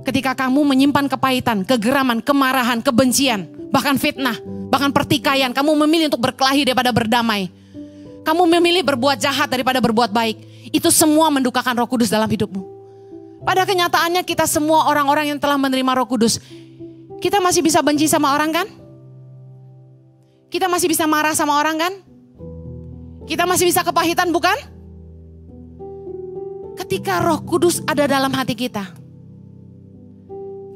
Ketika kamu menyimpan kepahitan, kegeraman, kemarahan, kebencian, bahkan fitnah, bahkan pertikaian, kamu memilih untuk berkelahi daripada berdamai. Kamu memilih berbuat jahat daripada berbuat baik. Itu semua mendukakan Roh Kudus dalam hidupmu. Pada kenyataannya kita semua orang-orang yang telah menerima Roh Kudus, kita masih bisa benci sama orang kan? Kita masih bisa marah sama orang kan? Kita masih bisa kepahitan bukan? Ketika Roh Kudus ada dalam hati kita,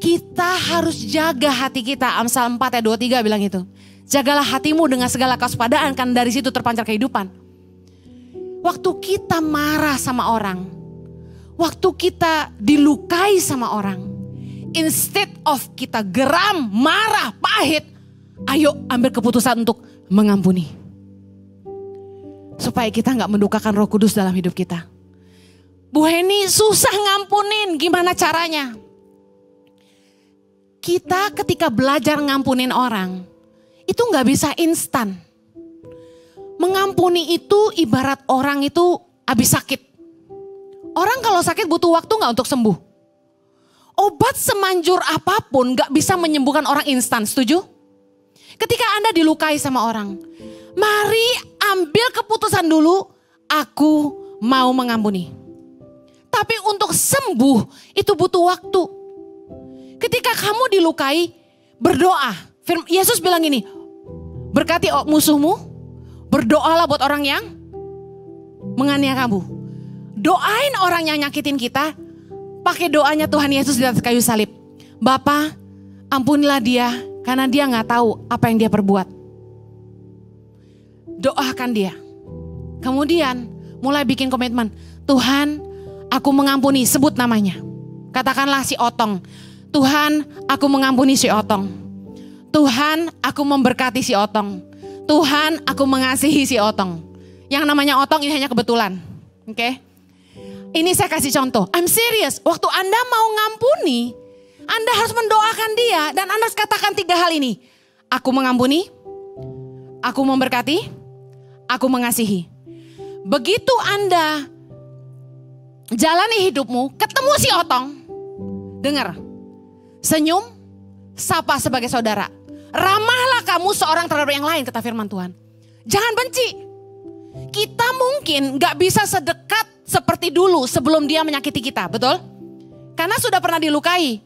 kita harus jaga hati kita. Amsal 4 ayat 23 bilang itu. Jagalah hatimu dengan segala kewaspadaan, kan dari situ terpancar kehidupan. Waktu kita marah sama orang, waktu kita dilukai sama orang, instead of kita geram, marah, pahit, ayo ambil keputusan untuk mengampuni. Supaya kita gak mendukakan Roh Kudus dalam hidup kita. Bu Heni susah ngampunin, gimana caranya? Kita ketika belajar ngampunin orang, itu gak bisa instan. Mengampuni itu ibarat orang itu habis sakit. Orang kalau sakit butuh waktu gak untuk sembuh? Obat semanjur apapun gak bisa menyembuhkan orang instan, setuju? Ketika Anda dilukai sama orang, mari ambil keputusan dulu, aku mau mengampuni. Tapi untuk sembuh itu butuh waktu. Ketika kamu dilukai, berdoa. Yesus bilang gini, berkati musuhmu, berdoalah buat orang yang menganiaya kamu. Doain orang yang nyakitin kita, pakai doanya Tuhan Yesus di atas kayu salib. Bapa, ampunilah dia, karena dia gak tahu apa yang dia perbuat. Doakan dia. Kemudian mulai bikin komitmen. Tuhan, aku mengampuni, sebut namanya. Katakanlah si Otong. Tuhan, aku mengampuni si Otong. Tuhan, aku memberkati si Otong. Tuhan, aku mengasihi si Otong. Yang namanya Otong ini hanya kebetulan. Oke? Ini saya kasih contoh. I'm serious. Waktu Anda mau ngampuni, Anda harus mendoakan dia. Dan Anda harus katakan 3 hal ini. Aku mengampuni, aku memberkati, aku mengasihi. Begitu Anda jalani hidupmu, ketemu si Otong. Dengar. Senyum, sapa sebagai saudara. Ramahlah kamu seorang terhadap yang lain, kata firman Tuhan. Jangan benci. Kita mungkin gak bisa sedekat seperti dulu sebelum dia menyakiti kita, betul? Karena sudah pernah dilukai.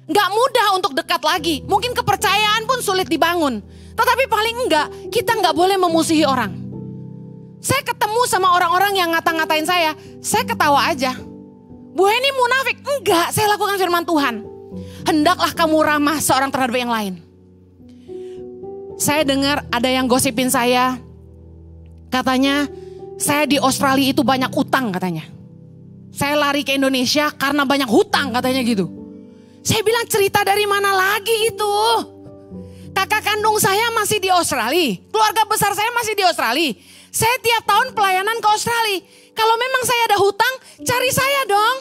Gak mudah untuk dekat lagi. Mungkin kepercayaan pun sulit dibangun. Tetapi paling enggak, kita gak boleh memusuhi orang. Saya ketemu sama orang-orang yang ngata-ngatain saya ketawa aja. Bu Heni munafik. Enggak, saya lakukan firman Tuhan. Hendaklah kamu ramah seorang terhadap yang lain. Saya dengar ada yang gosipin saya. Katanya saya di Australia itu banyak utang katanya. Saya lari ke Indonesia karena banyak hutang katanya gitu. Saya bilang cerita dari mana lagi itu? Kakak kandung saya masih di Australia. Keluarga besar saya masih di Australia. Saya tiap tahun pelayanan ke Australia. Kalau memang saya ada hutang, cari saya dong.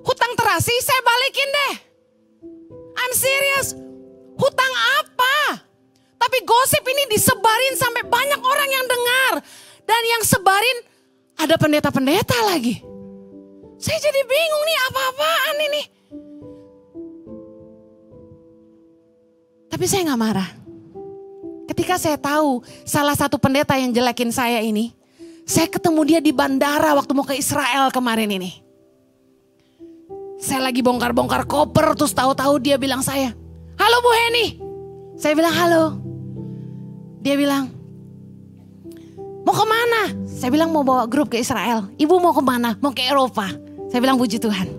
Hutang terasi saya balikin deh. I'm serious. Hutang apa? Tapi gosip ini disebarin sampai banyak orang yang dengar. Dan yang sebarin ada pendeta-pendeta lagi. Saya jadi bingung nih, apa-apaan ini. Tapi saya gak marah. Ketika saya tahu salah satu pendeta yang jelekin saya ini. Saya ketemu dia di bandara waktu mau ke Israel kemarin ini. Saya lagi bongkar-bongkar koper, terus tahu-tahu dia bilang saya, "Halo Bu Heni." Saya bilang, "Halo." Dia bilang, "Mau kemana?" Saya bilang, "Mau bawa grup ke Israel." "Ibu mau kemana?" "Mau ke Eropa." Saya bilang, "Puji Tuhan."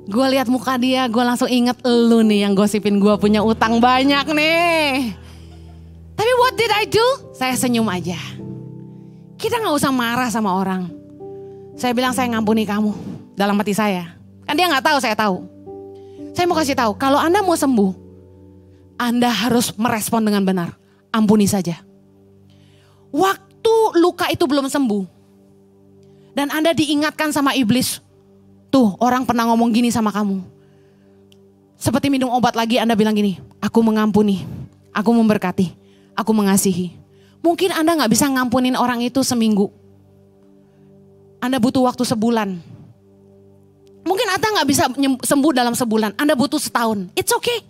Gue lihat muka dia, gue langsung inget lu nih yang gosipin gue punya utang banyak nih. Tapi what did I do? Saya senyum aja. Kita gak usah marah sama orang. Saya bilang, "Saya ngampuni kamu." Dalam hati saya. Kan dia gak tahu, saya tahu. Saya mau kasih tahu, kalau Anda mau sembuh, Anda harus merespon dengan benar. Ampuni saja. Waktu luka itu belum sembuh. Dan Anda diingatkan sama iblis. Tuh orang pernah ngomong gini sama kamu. Seperti minum obat lagi Anda bilang gini. Aku mengampuni. Aku memberkati. Aku mengasihi. Mungkin Anda gak bisa ngampunin orang itu seminggu. Anda butuh waktu sebulan. Mungkin Anda gak bisa sembuh dalam sebulan. Anda butuh setahun. It's okay.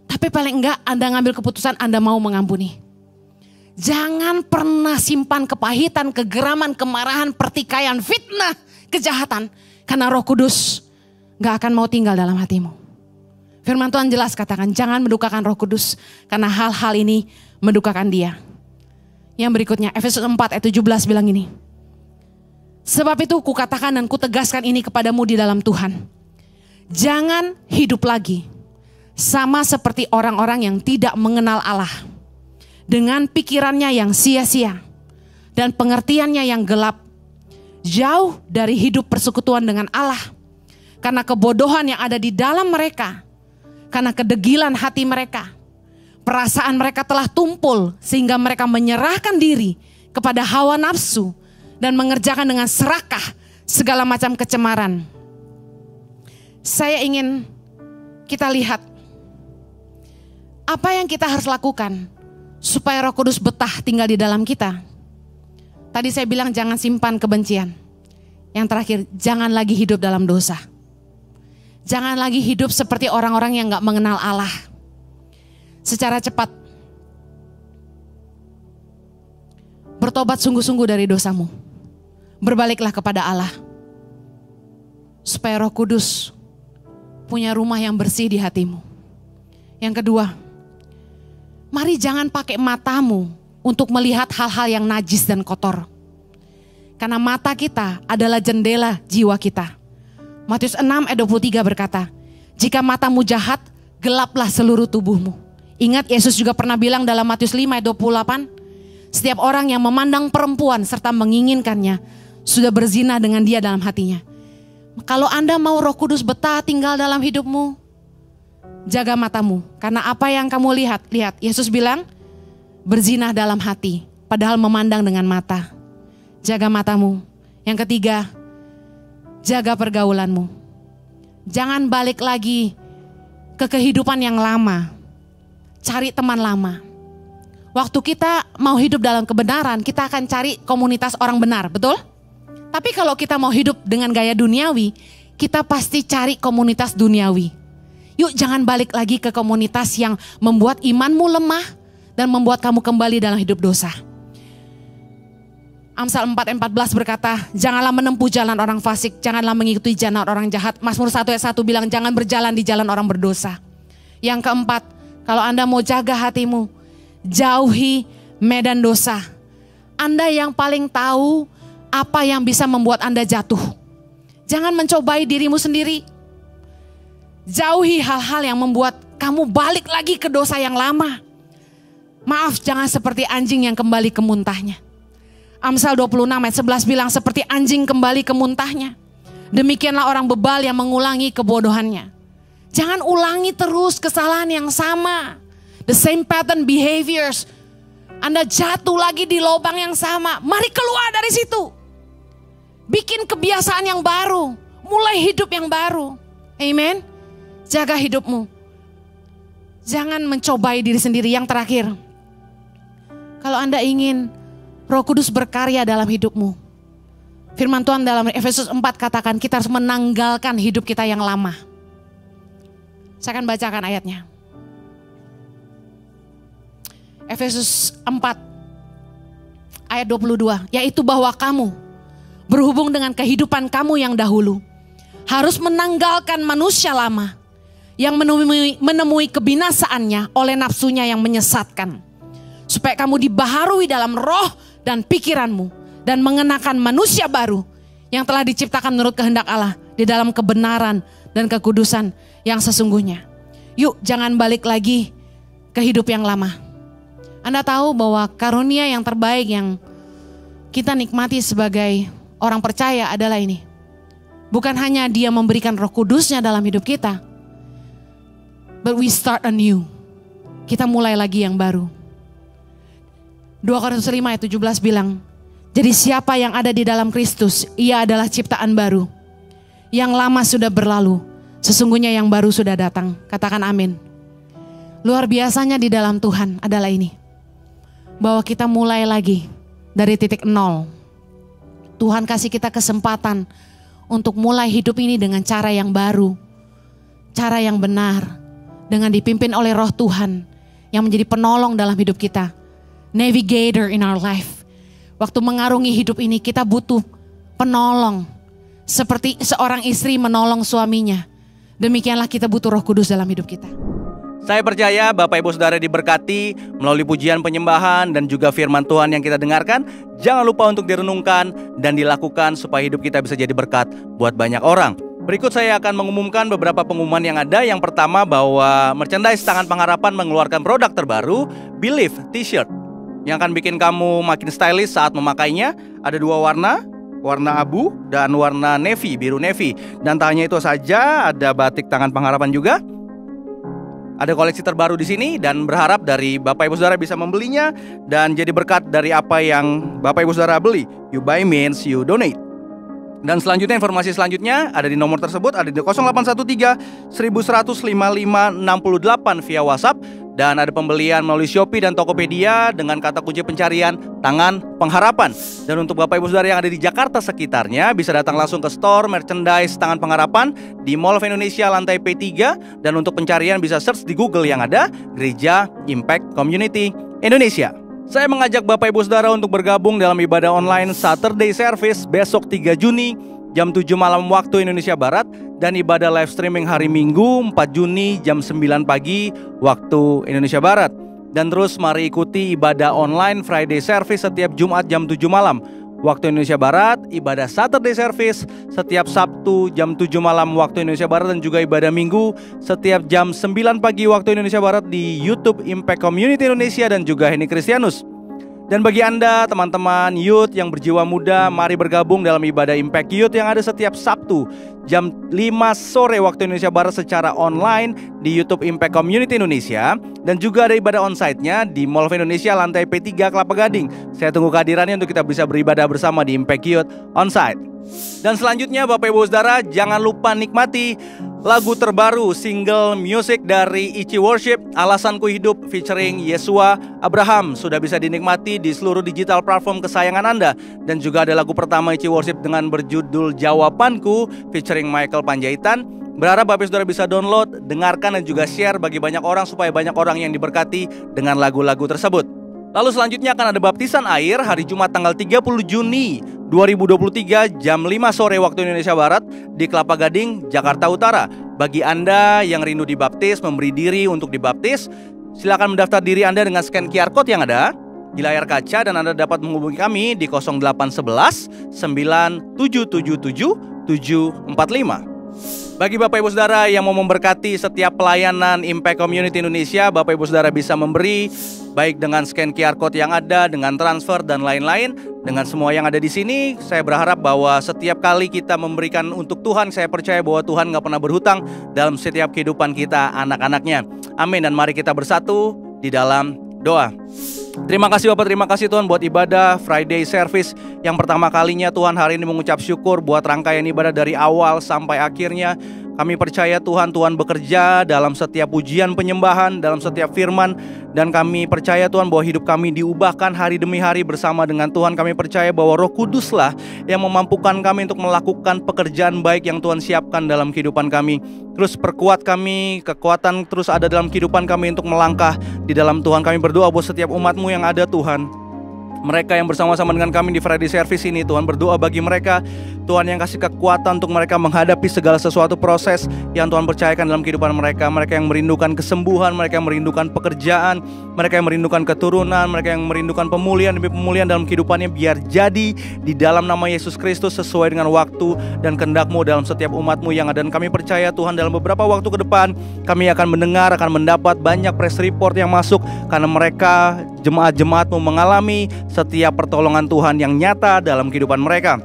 Tapi paling enggak Anda ngambil keputusan Anda mau mengampuni. Jangan pernah simpan kepahitan, kegeraman, kemarahan, pertikaian, fitnah, kejahatan. Karena Roh Kudus gak akan mau tinggal dalam hatimu. Firman Tuhan jelas katakan, jangan mendukakan Roh Kudus. Karena hal-hal ini mendukakan dia. Yang berikutnya, Efesus 4 ayat 17 bilang ini. Sebab itu kukatakan dan kutegaskan ini kepadamu di dalam Tuhan. Jangan hidup lagi sama seperti orang-orang yang tidak mengenal Allah. Dengan pikirannya yang sia-sia dan pengertiannya yang gelap. Jauh dari hidup persekutuan dengan Allah. Karena kebodohan yang ada di dalam mereka. Karena kedegilan hati mereka. Perasaan mereka telah tumpul sehingga mereka menyerahkan diri kepada hawa nafsu. Dan mengerjakan dengan serakah segala macam kecemaran. Saya ingin kita lihat. Apa yang kita harus lakukan supaya Roh Kudus betah tinggal di dalam kita? Tadi saya bilang jangan simpan kebencian. Yang terakhir, jangan lagi hidup dalam dosa. Jangan lagi hidup seperti orang-orang yang gak mengenal Allah. Secara cepat, bertobat sungguh-sungguh dari dosamu. Berbaliklah kepada Allah. Supaya Roh Kudus punya rumah yang bersih di hatimu. Yang kedua, mari jangan pakai matamu untuk melihat hal-hal yang najis dan kotor. Karena mata kita adalah jendela jiwa kita. Matius 6 ayat 23 berkata, jika matamu jahat, gelaplah seluruh tubuhmu. Ingat Yesus juga pernah bilang dalam Matius 5 ayat 28, Setiap orang yang memandang perempuan serta menginginkannya sudah berzina dengan dia dalam hatinya. Kalau Anda mau Roh Kudus betah tinggal dalam hidupmu, jaga matamu. Karena apa yang kamu lihat, Yesus bilang, berzina dalam hati, padahal memandang dengan mata. Jaga matamu. Yang ketiga, jaga pergaulanmu. Jangan balik lagi ke kehidupan yang lama. Cari teman lama. Waktu kita mau hidup dalam kebenaran, kita akan cari komunitas orang benar, betul? Tapi kalau kita mau hidup dengan gaya duniawi, kita pasti cari komunitas duniawi. Yuk jangan balik lagi ke komunitas yang membuat imanmu lemah dan membuat kamu kembali dalam hidup dosa. Amsal 4:14 berkata, janganlah menempuh jalan orang fasik, janganlah mengikuti jalan orang jahat. Mazmur 1:1 bilang, jangan berjalan di jalan orang berdosa. Yang keempat, kalau Anda mau jaga hatimu, jauhi medan dosa. Anda yang paling tahu apa yang bisa membuat Anda jatuh. Jangan mencobai dirimu sendiri. Jauhi hal-hal yang membuat kamu balik lagi ke dosa yang lama. Maaf, jangan seperti anjing yang kembali ke muntahnya. Amsal 26:11 bilang, seperti anjing kembali ke muntahnya, demikianlah orang bebal yang mengulangi kebodohannya. Jangan ulangi terus kesalahan yang sama. The same pattern behaviors. Anda jatuh lagi di lubang yang sama. Mari keluar dari situ. Bikin kebiasaan yang baru. Mulai hidup yang baru. Amen. Jaga hidupmu. Jangan mencobai diri sendiri. Yang terakhir, kalau Anda ingin Roh Kudus berkarya dalam hidupmu, firman Tuhan dalam Efesus 4 katakan kita harus menanggalkan hidup kita yang lama. Saya akan bacakan ayatnya. Efesus 4 ayat 22, yaitu bahwa kamu berhubung dengan kehidupan kamu yang dahulu harus menanggalkan manusia lama yang menemui kebinasaannya oleh nafsunya yang menyesatkan, supaya kamu dibaharui dalam roh dan pikiranmu dan mengenakan manusia baru yang telah diciptakan menurut kehendak Allah di dalam kebenaran dan kekudusan yang sesungguhnya. Yuk jangan balik lagi ke hidup yang lama. Anda tahu bahwa karunia yang terbaik yang kita nikmati sebagai orang percaya adalah ini. Bukan hanya Dia memberikan Roh Kudusnya dalam hidup kita, but we start anew. Kita mulai lagi yang baru. 2 Korintus 5 ayat 17 bilang, jadi siapa yang ada di dalam Kristus, ia adalah ciptaan baru. Yang lama sudah berlalu, sesungguhnya yang baru sudah datang. Katakan amin. Luar biasanya di dalam Tuhan adalah ini, bahwa kita mulai lagi dari titik nol. Tuhan kasih kita kesempatan untuk mulai hidup ini dengan cara yang baru, cara yang benar, dengan dipimpin oleh Roh Tuhan yang menjadi penolong dalam hidup kita, navigator in our life. Waktu mengarungi hidup ini kita butuh penolong, seperti seorang istri menolong suaminya. Demikianlah kita butuh Roh Kudus dalam hidup kita. Saya percaya Bapak Ibu Saudara diberkati melalui pujian penyembahan dan juga firman Tuhan yang kita dengarkan. Jangan lupa untuk direnungkan dan dilakukan supaya hidup kita bisa jadi berkat buat banyak orang. Berikut saya akan mengumumkan beberapa pengumuman yang ada. Yang pertama bahwa merchandise Tangan Pengharapan mengeluarkan produk terbaru, Believe T-shirt, yang akan bikin kamu makin stylish saat memakainya. Ada 2 warna, warna abu dan warna navy, biru navy. Dan tak hanya itu saja, ada batik Tangan Pengharapan juga. Ada koleksi terbaru di sini dan berharap dari Bapak Ibu Saudara bisa membelinya dan jadi berkat dari apa yang Bapak Ibu Saudara beli. You buy means you donate. Dan selanjutnya, informasi selanjutnya ada di nomor tersebut, ada di 0813 1100 5568 via WhatsApp. Dan ada pembelian melalui Shopee dan Tokopedia dengan kata kunci pencarian Tangan Pengharapan. Dan untuk Bapak Ibu Saudara yang ada di Jakarta sekitarnya, bisa datang langsung ke store merchandise Tangan Pengharapan di Mall of Indonesia lantai P3. Dan untuk pencarian bisa search di Google yang ada Gereja Impact Community Indonesia. Saya mengajak Bapak Ibu Saudara untuk bergabung dalam ibadah online Saturday Service besok 3 Juni jam 7 malam waktu Indonesia Barat, dan ibadah live streaming hari Minggu 4 Juni jam 9 pagi waktu Indonesia Barat. Dan terus mari ikuti ibadah online Friday Service setiap Jumat jam 7 malam waktu Indonesia Barat, ibadah Saturday Service setiap Sabtu jam 7 malam waktu Indonesia Barat, dan juga ibadah Minggu setiap jam 9 pagi waktu Indonesia Barat di YouTube Impact Community Indonesia dan juga Henny Kristianus. Dan bagi Anda teman-teman youth yang berjiwa muda, mari bergabung dalam ibadah Impact Youth yang ada setiap Sabtu jam 5 sore waktu Indonesia Barat secara online di YouTube Impact Community Indonesia. Dan juga ada ibadah onsite-nya di Mall of Indonesia lantai P3 Kelapa Gading. Saya tunggu kehadirannya untuk kita bisa beribadah bersama di Impact Youth onsite. Dan selanjutnya Bapak Ibu Saudara, jangan lupa nikmati lagu terbaru single music dari Ichi Worship, Alasanku Hidup featuring Yesua Abraham. Sudah bisa dinikmati di seluruh digital platform kesayangan Anda. Dan juga ada lagu pertama Ichi Worship dengan berjudul Jawabanku featuring Michael Panjaitan. Berharap Bapak Saudara bisa download, dengarkan dan juga share bagi banyak orang supaya banyak orang yang diberkati dengan lagu-lagu tersebut. Lalu selanjutnya akan ada baptisan air hari Jumat tanggal 30 Juni 2023 jam 5 sore waktu Indonesia Barat di Kelapa Gading, Jakarta Utara. Bagi Anda yang rindu dibaptis, memberi diri untuk dibaptis, silakan mendaftar diri Anda dengan scan QR Code yang ada di layar kaca dan Anda dapat menghubungi kami di 0811 9777 745. Bagi Bapak Ibu Saudara yang mau memberkati setiap pelayanan Impact Community Indonesia, Bapak Ibu Saudara bisa memberi baik dengan scan QR Code yang ada, dengan transfer dan lain-lain. Dengan semua yang ada di sini, saya berharap bahwa setiap kali kita memberikan untuk Tuhan, saya percaya bahwa Tuhan gak pernah berhutang dalam setiap kehidupan kita anak-anaknya. Amin. Dan mari kita bersatu di dalam doa. Terima kasih Bapak, terima kasih Tuhan buat ibadah Friday Service yang pertama kalinya Tuhan hari ini mengucap syukur buat rangkaian ibadah dari awal sampai akhirnya. Kami percaya Tuhan bekerja dalam setiap ujian penyembahan, dalam setiap firman. Dan kami percaya Tuhan bahwa hidup kami diubahkan hari demi hari bersama dengan Tuhan. Kami percaya bahwa Roh Kuduslah yang memampukan kami untuk melakukan pekerjaan baik yang Tuhan siapkan dalam kehidupan kami. Terus perkuat kami, kekuatan terus ada dalam kehidupan kami untuk melangkah di dalam Tuhan. Kami berdoa buat setiap umat-Mu yang ada Tuhan, mereka yang bersama-sama dengan kami di Friday Service ini, Tuhan berdoa bagi mereka, Tuhan yang kasih kekuatan untuk mereka menghadapi segala sesuatu proses yang Tuhan percayakan dalam kehidupan mereka. Mereka yang merindukan kesembuhan, mereka yang merindukan pekerjaan, mereka yang merindukan keturunan, mereka yang merindukan pemulihan demi pemulihan dalam kehidupannya. Biar jadi di dalam nama Yesus Kristus sesuai dengan waktu dan kehendak-Mu dalam setiap umat-Mu yang ada. Dan kami percaya Tuhan dalam beberapa waktu ke depan kami akan mendengar, akan mendapat banyak press report yang masuk karena mereka jemaat-jemaat-Mu mengalami setiap pertolongan Tuhan yang nyata dalam kehidupan mereka.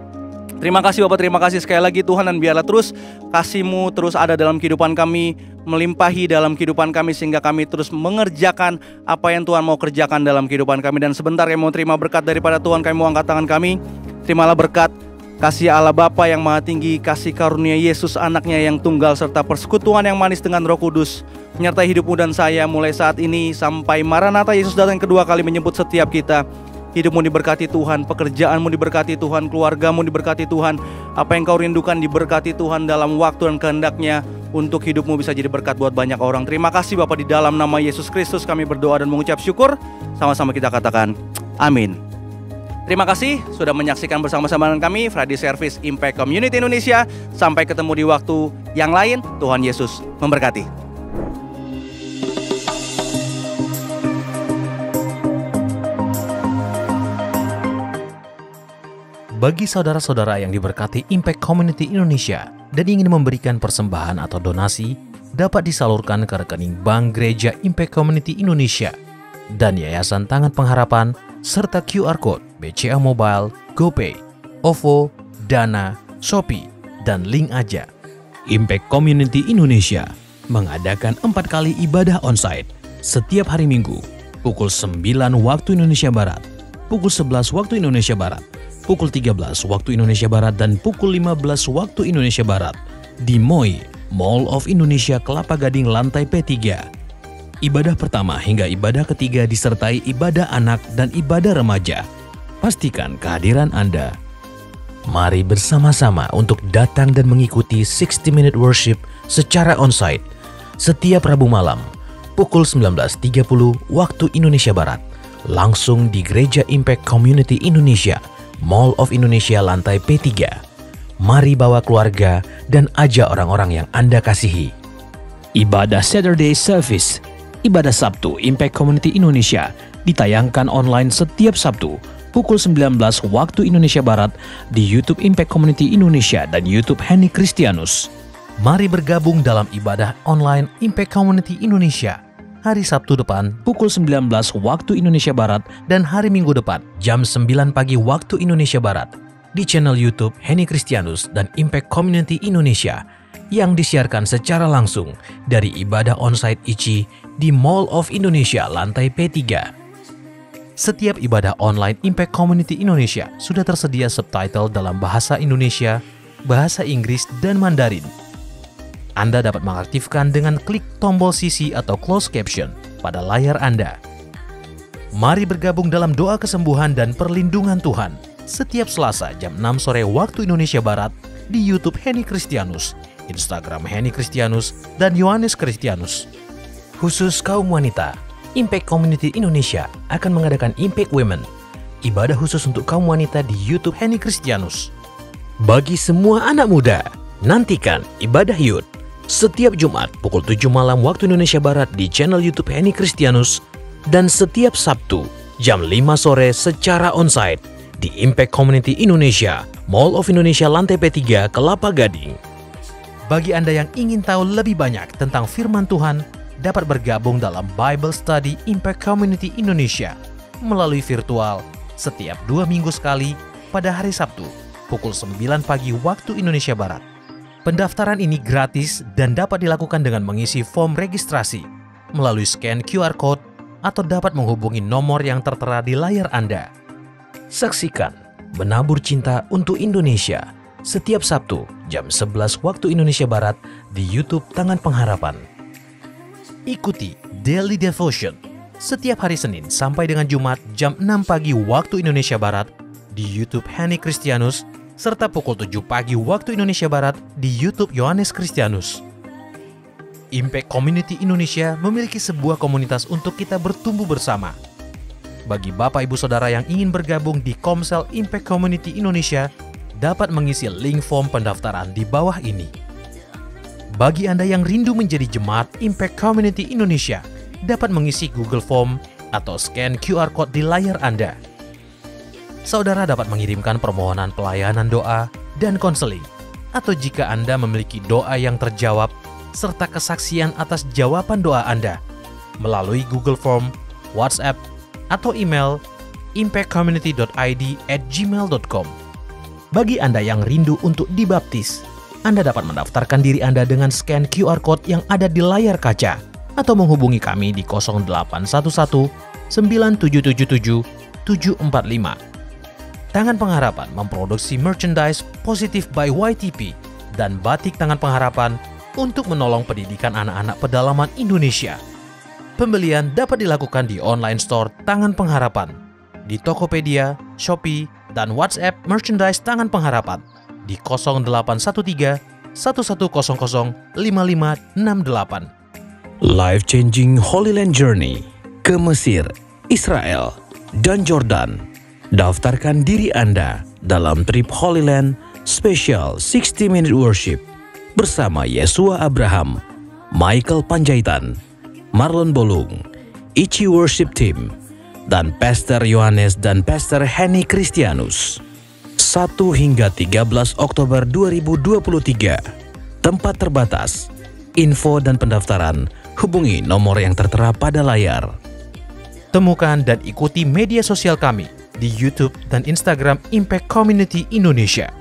Terima kasih Bapak, terima kasih sekali lagi Tuhan. Dan biarlah terus kasih-Mu terus ada dalam kehidupan kami, melimpahi dalam kehidupan kami, sehingga kami terus mengerjakan apa yang Tuhan mau kerjakan dalam kehidupan kami. Dan sebentar kami mau terima berkat daripada Tuhan, kami mau angkat tangan kami. Terimalah berkat kasih Allah Bapa yang Maha Tinggi, kasih karunia Yesus anaknya yang tunggal, serta persekutuan yang manis dengan Roh Kudus menyertai hidupmu dan saya mulai saat ini sampai Maranatha Yesus datang kedua kali menjemput setiap kita. Hidupmu diberkati Tuhan, pekerjaanmu diberkati Tuhan, keluargamu diberkati Tuhan. Apa yang kau rindukan diberkati Tuhan dalam waktu dan kehendaknya untuk hidupmu bisa jadi berkat buat banyak orang. Terima kasih Bapa, di dalam nama Yesus Kristus kami berdoa dan mengucap syukur. Sama-sama kita katakan amin. Terima kasih sudah menyaksikan bersama-sama dengan kami Friday Service Impact Community Indonesia. Sampai ketemu di waktu yang lain. Tuhan Yesus memberkati. Bagi saudara-saudara yang diberkati Impact Community Indonesia dan ingin memberikan persembahan atau donasi, dapat disalurkan ke rekening Bank Gereja Impact Community Indonesia dan Yayasan Tangan Pengharapan, serta QR Code BCA Mobile, GoPay, OVO, Dana, Shopee, dan Link Aja. Impact Community Indonesia mengadakan 4 kali ibadah onsite setiap hari Minggu, pukul 9 waktu Indonesia Barat, pukul 11 waktu Indonesia Barat, pukul 13 waktu Indonesia Barat, dan pukul 15 waktu Indonesia Barat di MOI, Mall of Indonesia Kelapa Gading lantai P3. Ibadah pertama hingga ibadah ketiga disertai ibadah anak dan ibadah remaja. Pastikan kehadiran Anda. Mari bersama-sama untuk datang dan mengikuti 60 Minute Worship secara onsite setiap Rabu malam pukul 19.30 waktu Indonesia Barat, langsung di Gereja Impact Community Indonesia, Mall of Indonesia lantai P3. Mari bawa keluarga dan ajak orang-orang yang Anda kasihi. Ibadah Saturday Service, ibadah Sabtu Impact Community Indonesia ditayangkan online setiap Sabtu pukul 19 waktu Indonesia Barat di YouTube Impact Community Indonesia dan YouTube Henny Kristianus. Mari bergabung dalam ibadah online Impact Community Indonesia hari Sabtu depan pukul 19 waktu Indonesia Barat dan hari Minggu depan jam 9 pagi waktu Indonesia Barat di channel YouTube Henny Kristianus dan Impact Community Indonesia yang disiarkan secara langsung dari ibadah onsite ICI di Mall of Indonesia lantai P3. Setiap ibadah online Impact Community Indonesia sudah tersedia subtitle dalam bahasa Indonesia, bahasa Inggris, dan Mandarin. Anda dapat mengaktifkan dengan klik tombol CC atau closed caption pada layar Anda. Mari bergabung dalam doa kesembuhan dan perlindungan Tuhan setiap Selasa jam 6 sore waktu Indonesia Barat di YouTube Henny Kristianus, Instagram Henny Kristianus, dan Yohanes Kristianus. Khusus kaum wanita, Impact Community Indonesia akan mengadakan Impact Women, ibadah khusus untuk kaum wanita di YouTube Henny Kristianus. Bagi semua anak muda, nantikan ibadah Youth setiap Jumat pukul 7 malam waktu Indonesia Barat di channel YouTube Henny Kristianus dan setiap Sabtu jam 5 sore secara onsite di Impact Community Indonesia, Mall of Indonesia lantai P3 Kelapa Gading. Bagi Anda yang ingin tahu lebih banyak tentang firman Tuhan, dapat bergabung dalam Bible Study Impact Community Indonesia melalui virtual setiap 2 minggu sekali pada hari Sabtu pukul 9 pagi waktu Indonesia Barat. Pendaftaran ini gratis dan dapat dilakukan dengan mengisi form registrasi melalui scan QR Code atau dapat menghubungi nomor yang tertera di layar Anda. Saksikan Menabur Cinta untuk Indonesia setiap Sabtu jam 11 waktu Indonesia Barat di YouTube Tangan Pengharapan. Ikuti Daily Devotion setiap hari Senin sampai dengan Jumat jam 6 pagi waktu Indonesia Barat di YouTube Henny Kristianus serta pukul 7 pagi waktu Indonesia Barat di YouTube Yohanes Kristianus. Impact Community Indonesia memiliki sebuah komunitas untuk kita bertumbuh bersama. Bagi Bapak Ibu Saudara yang ingin bergabung di Komsel Impact Community Indonesia, dapat mengisi link form pendaftaran di bawah ini. Bagi Anda yang rindu menjadi jemaat Impact Community Indonesia, dapat mengisi Google Form atau scan QR Code di layar Anda. Saudara dapat mengirimkan permohonan pelayanan doa dan konseling, atau jika Anda memiliki doa yang terjawab, serta kesaksian atas jawaban doa Anda, melalui Google Form, WhatsApp, atau email impactcommunity.id@gmail.com. Bagi Anda yang rindu untuk dibaptis, Anda dapat mendaftarkan diri Anda dengan scan QR Code yang ada di layar kaca atau menghubungi kami di 0811 9777 745. Tangan Pengharapan memproduksi merchandise Positive by YTP dan batik Tangan Pengharapan untuk menolong pendidikan anak-anak pedalaman Indonesia. Pembelian dapat dilakukan di online store Tangan Pengharapan, di Tokopedia, Shopee, dan WhatsApp merchandise Tangan Pengharapan di 0813 1100 5568. Life Changing Holy Land Journey ke Mesir, Israel, dan Jordan. Daftarkan diri Anda dalam trip Holy Land Special 60 Minute Worship bersama Yesua Abraham, Michael Panjaitan, Marlon Bolung, ICI Worship Team, dan Pastor Yohanes dan Pastor Henny Kristianus. 1 hingga 13 Oktober 2023. Tempat terbatas. Info dan pendaftaran hubungi nomor yang tertera pada layar. Temukan dan ikuti media sosial kami di YouTube dan Instagram Impact Community Indonesia.